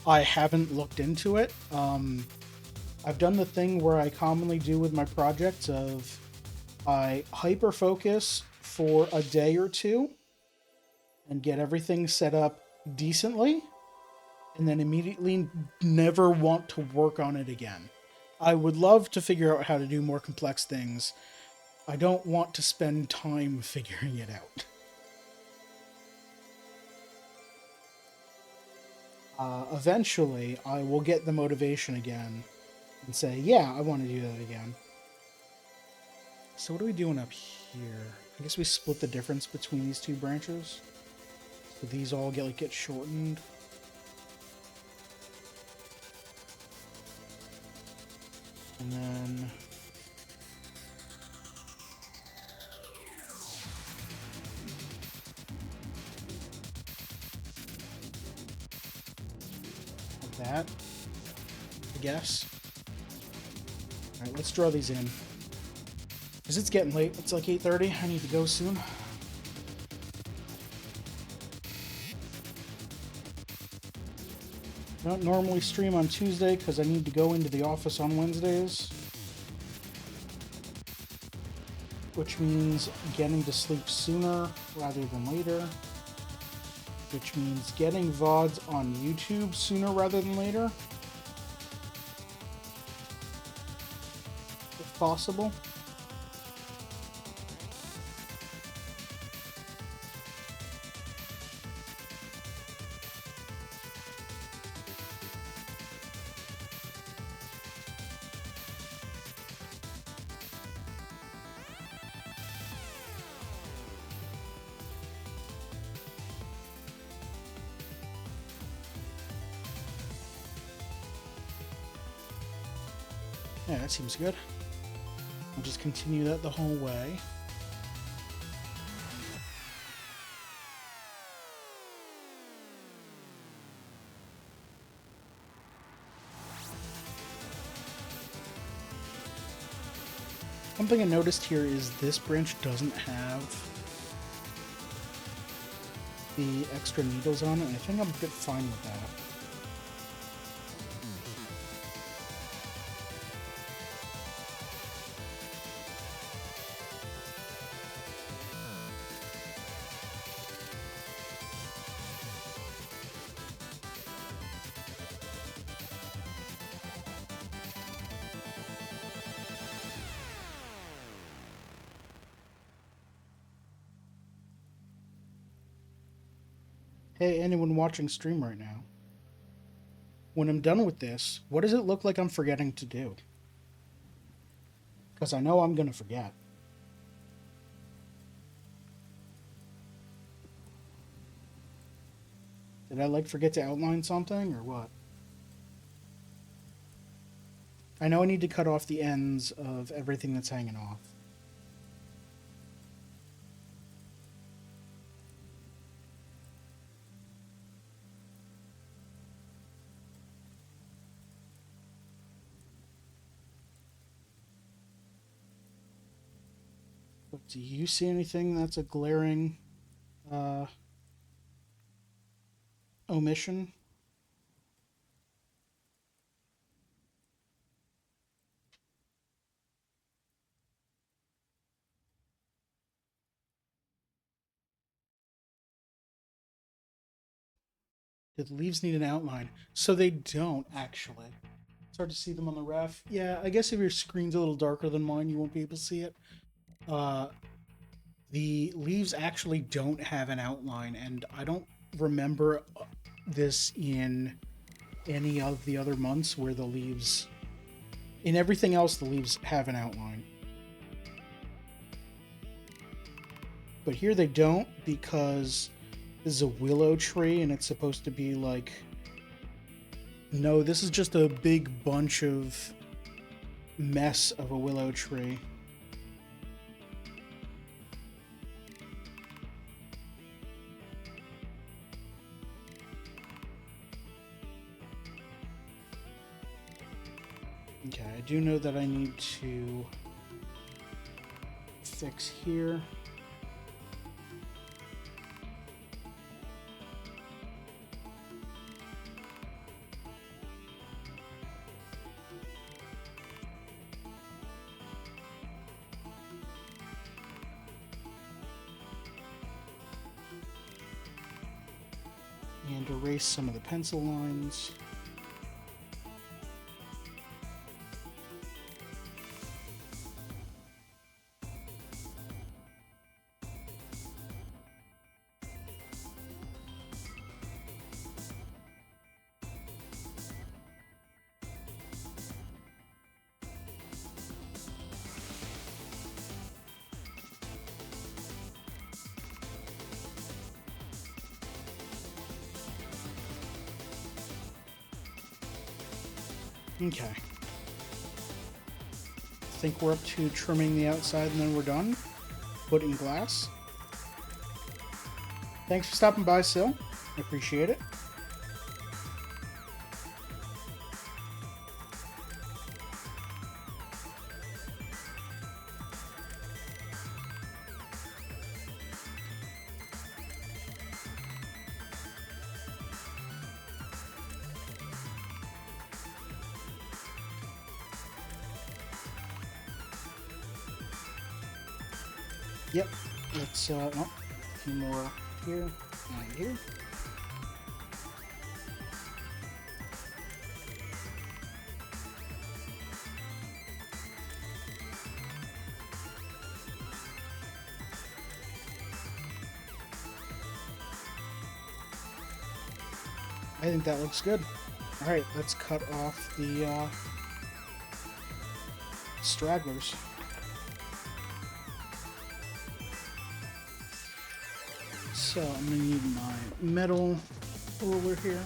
I haven't looked into it. I've done the thing where I commonly do with my projects of I hyper focus for a day or two and get everything set up decently, and then immediately never want to work on it again. I would love to figure out how to do more complex things. I don't want to spend time figuring it out. Eventually, I will get the motivation again and say, yeah, I want to do that again. So what are we doing up here? I guess we split the difference between these two branches. So these all get shortened. And then like that, I guess. All right, let's draw these in. Because it's getting late. It's like 8:30. I need to go soon. I don't normally stream on Tuesday because I need to go into the office on Wednesdays. Which means getting to sleep sooner rather than later. Which means getting VODs on YouTube sooner rather than later. If possible. Yeah, that seems good. I'll just continue that the whole way. Something I noticed here is this branch doesn't have the extra needles on it, and I think I'm a bit fine with that. Hey, anyone watching stream right now? When I'm done with this, what does it look like I'm forgetting to do? Because I know I'm going to forget. Did I, like, forget to outline something, or what? I know I need to cut off the ends of everything that's hanging off. But do you see anything that's a glaring omission? Do the leaves need an outline? So they don't, actually. It's hard to see them on the ref. Yeah, I guess if your screen's a little darker than mine, you won't be able to see it. The leaves actually don't have an outline, and I don't remember this in any of the other months where the leaves... In everything else, the leaves have an outline. But here they don't, because this is a willow tree, and it's supposed to be like... No, this is just a big bunch of mess of a willow tree. Okay, I do know that I need to fix here. And erase some of the pencil lines. Okay. I think we're up to trimming the outside and then we're done. Put in glass. Thanks for stopping by, Sil. I appreciate it. Yep, let's, oh, a few more here and here. I think that looks good. Alright, let's cut off the stragglers. So I'm gonna need my metal ruler here.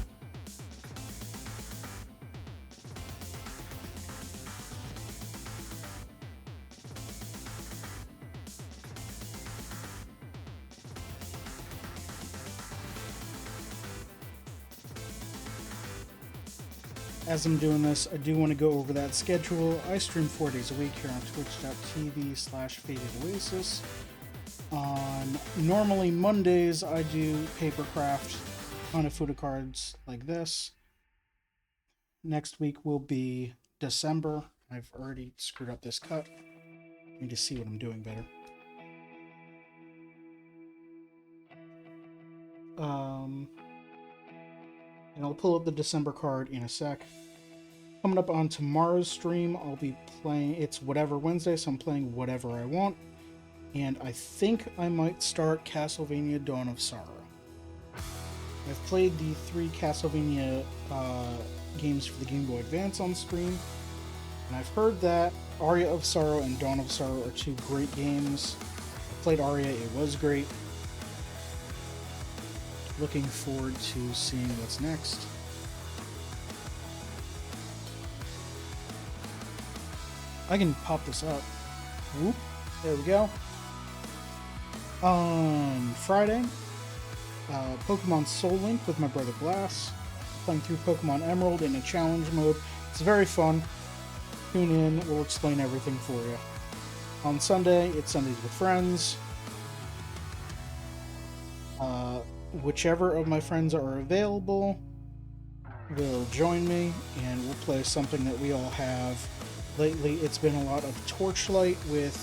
as I'm doing this, I do want to go over that schedule. I stream 4 days a week here on twitch.tv/FadedOasis. On normally Mondays, I do papercraft Hanafuda cards like this. Next week will be December. I've already screwed up this cut. I need to see what I'm doing better. And I'll pull up the December card in a sec. Coming up on tomorrow's stream, I'll be playing, it's Whatever Wednesday, so I'm playing whatever I want. And I think I might start Castlevania Dawn of Sorrow. I've played the 3 Castlevania games for the Game Boy Advance on stream, and I've heard that Aria of Sorrow and Dawn of Sorrow are 2 great games. I played Aria, it was great. Looking forward to seeing what's next. I can pop this up. Whoop. There we go. On Friday, Pokemon Soul Link with my brother Glass. Playing through Pokemon Emerald in a challenge mode. It's very fun. Tune in, we'll explain everything for you. On Sunday, it's Sundays with Friends. Whichever of my friends are available will join me, and we'll play something that we all have. Lately, it's been a lot of Torchlight with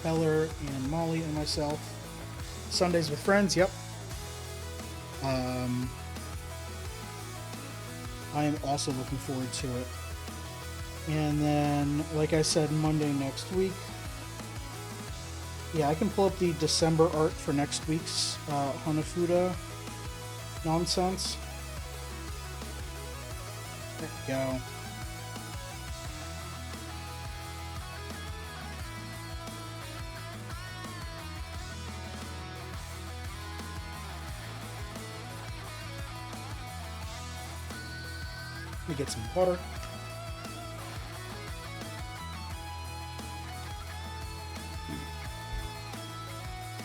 Beller and Molly and myself. Sundays with Friends, yep. I am also looking forward to it. And then, like I said, Monday next week. Yeah, I can pull up the December art for next week's Hanafuda nonsense. There we go. Let me get some butter.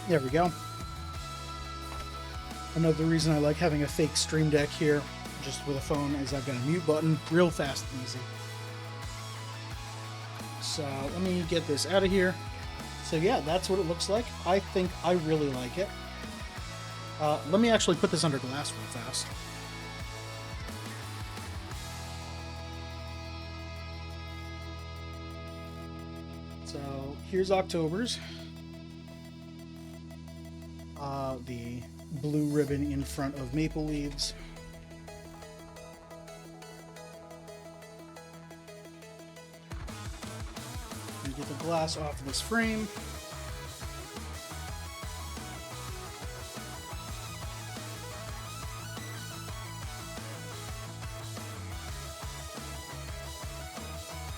There we go. Another reason I like having a fake stream deck here, just with a phone, is I've got a mute button, real fast and easy. So let me get this out of here. So yeah, that's what it looks like. I think I really like it. Let me actually put this under glass real fast. So here's October's. The blue ribbon in front of maple leaves. And get the glass off of this frame.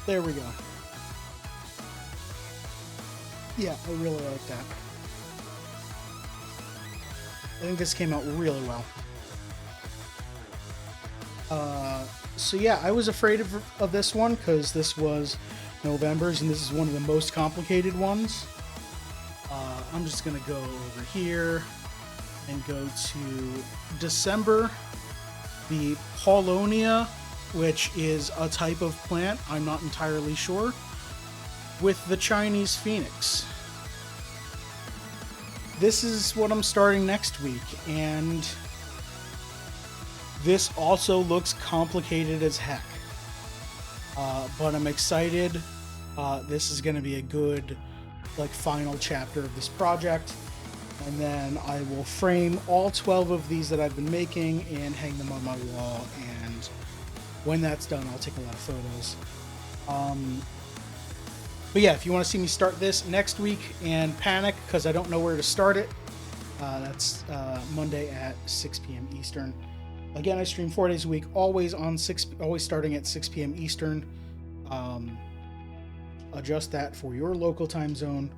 There we go. Yeah, I really like that. I think this came out really well. So yeah, I was afraid of this one because this was November's and this is one of the most complicated ones. I'm just gonna go over here and go to December. The Paulonia, which is a type of plant, I'm not entirely sure, with the Chinese phoenix. This is what I'm starting next week, and this also looks complicated as heck. But I'm excited. This is going to be a good, final chapter of this project. And then I will frame all 12 of these that I've been making and hang them on my wall. And when that's done, I'll take a lot of photos. But yeah, if you want to see me start this next week and panic because I don't know where to start it, that's Monday at 6 p.m. Eastern. Again, I stream 4 days a week, always starting at 6 p.m. Eastern. Adjust that for your local time zone.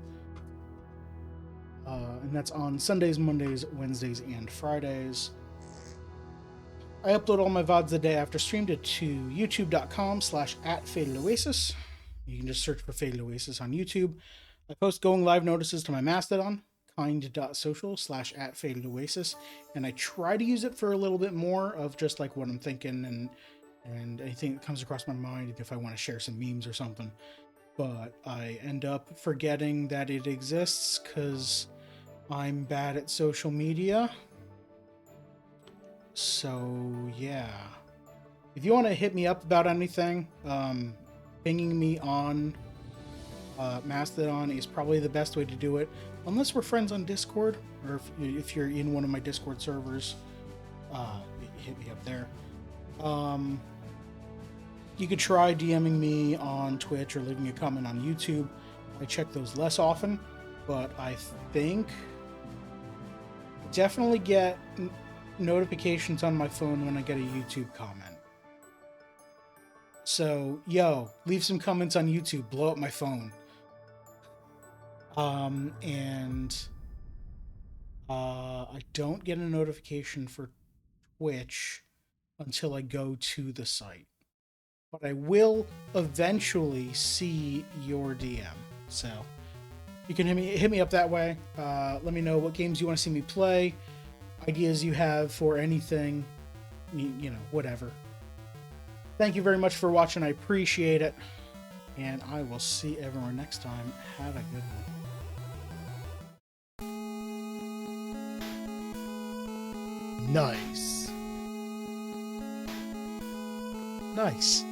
And that's on Sundays, Mondays, Wednesdays, and Fridays. I upload all my VODs the day after streamed to youtube.com/@FadedOasis. You can just search for Faded Oasis on YouTube. I post going live notices to my Mastodon, kind.social/@FadedOasis, and I try to use it for a little bit more of just what I'm thinking and and anything that comes across my mind if I want to share some memes or something. But I end up forgetting that it exists because I'm bad at social media. So, yeah. If you want to hit me up about anything, pinging me on Mastodon is probably the best way to do it, unless we're friends on Discord, or if you're in one of my Discord servers, hit me up there. You could try DMing me on Twitch or leaving a comment on YouTube. I check those less often, but I think definitely get notifications on my phone when I get a YouTube comment. So, yo, leave some comments on YouTube, blow up my phone. I don't get a notification for Twitch until I go to the site. But I will eventually see your DM. So you can hit me up that way. Let me know what games you want to see me play, ideas you have for anything, whatever. Thank you very much for watching. I appreciate it. And I will see everyone next time. Have a good one. Nice. Nice.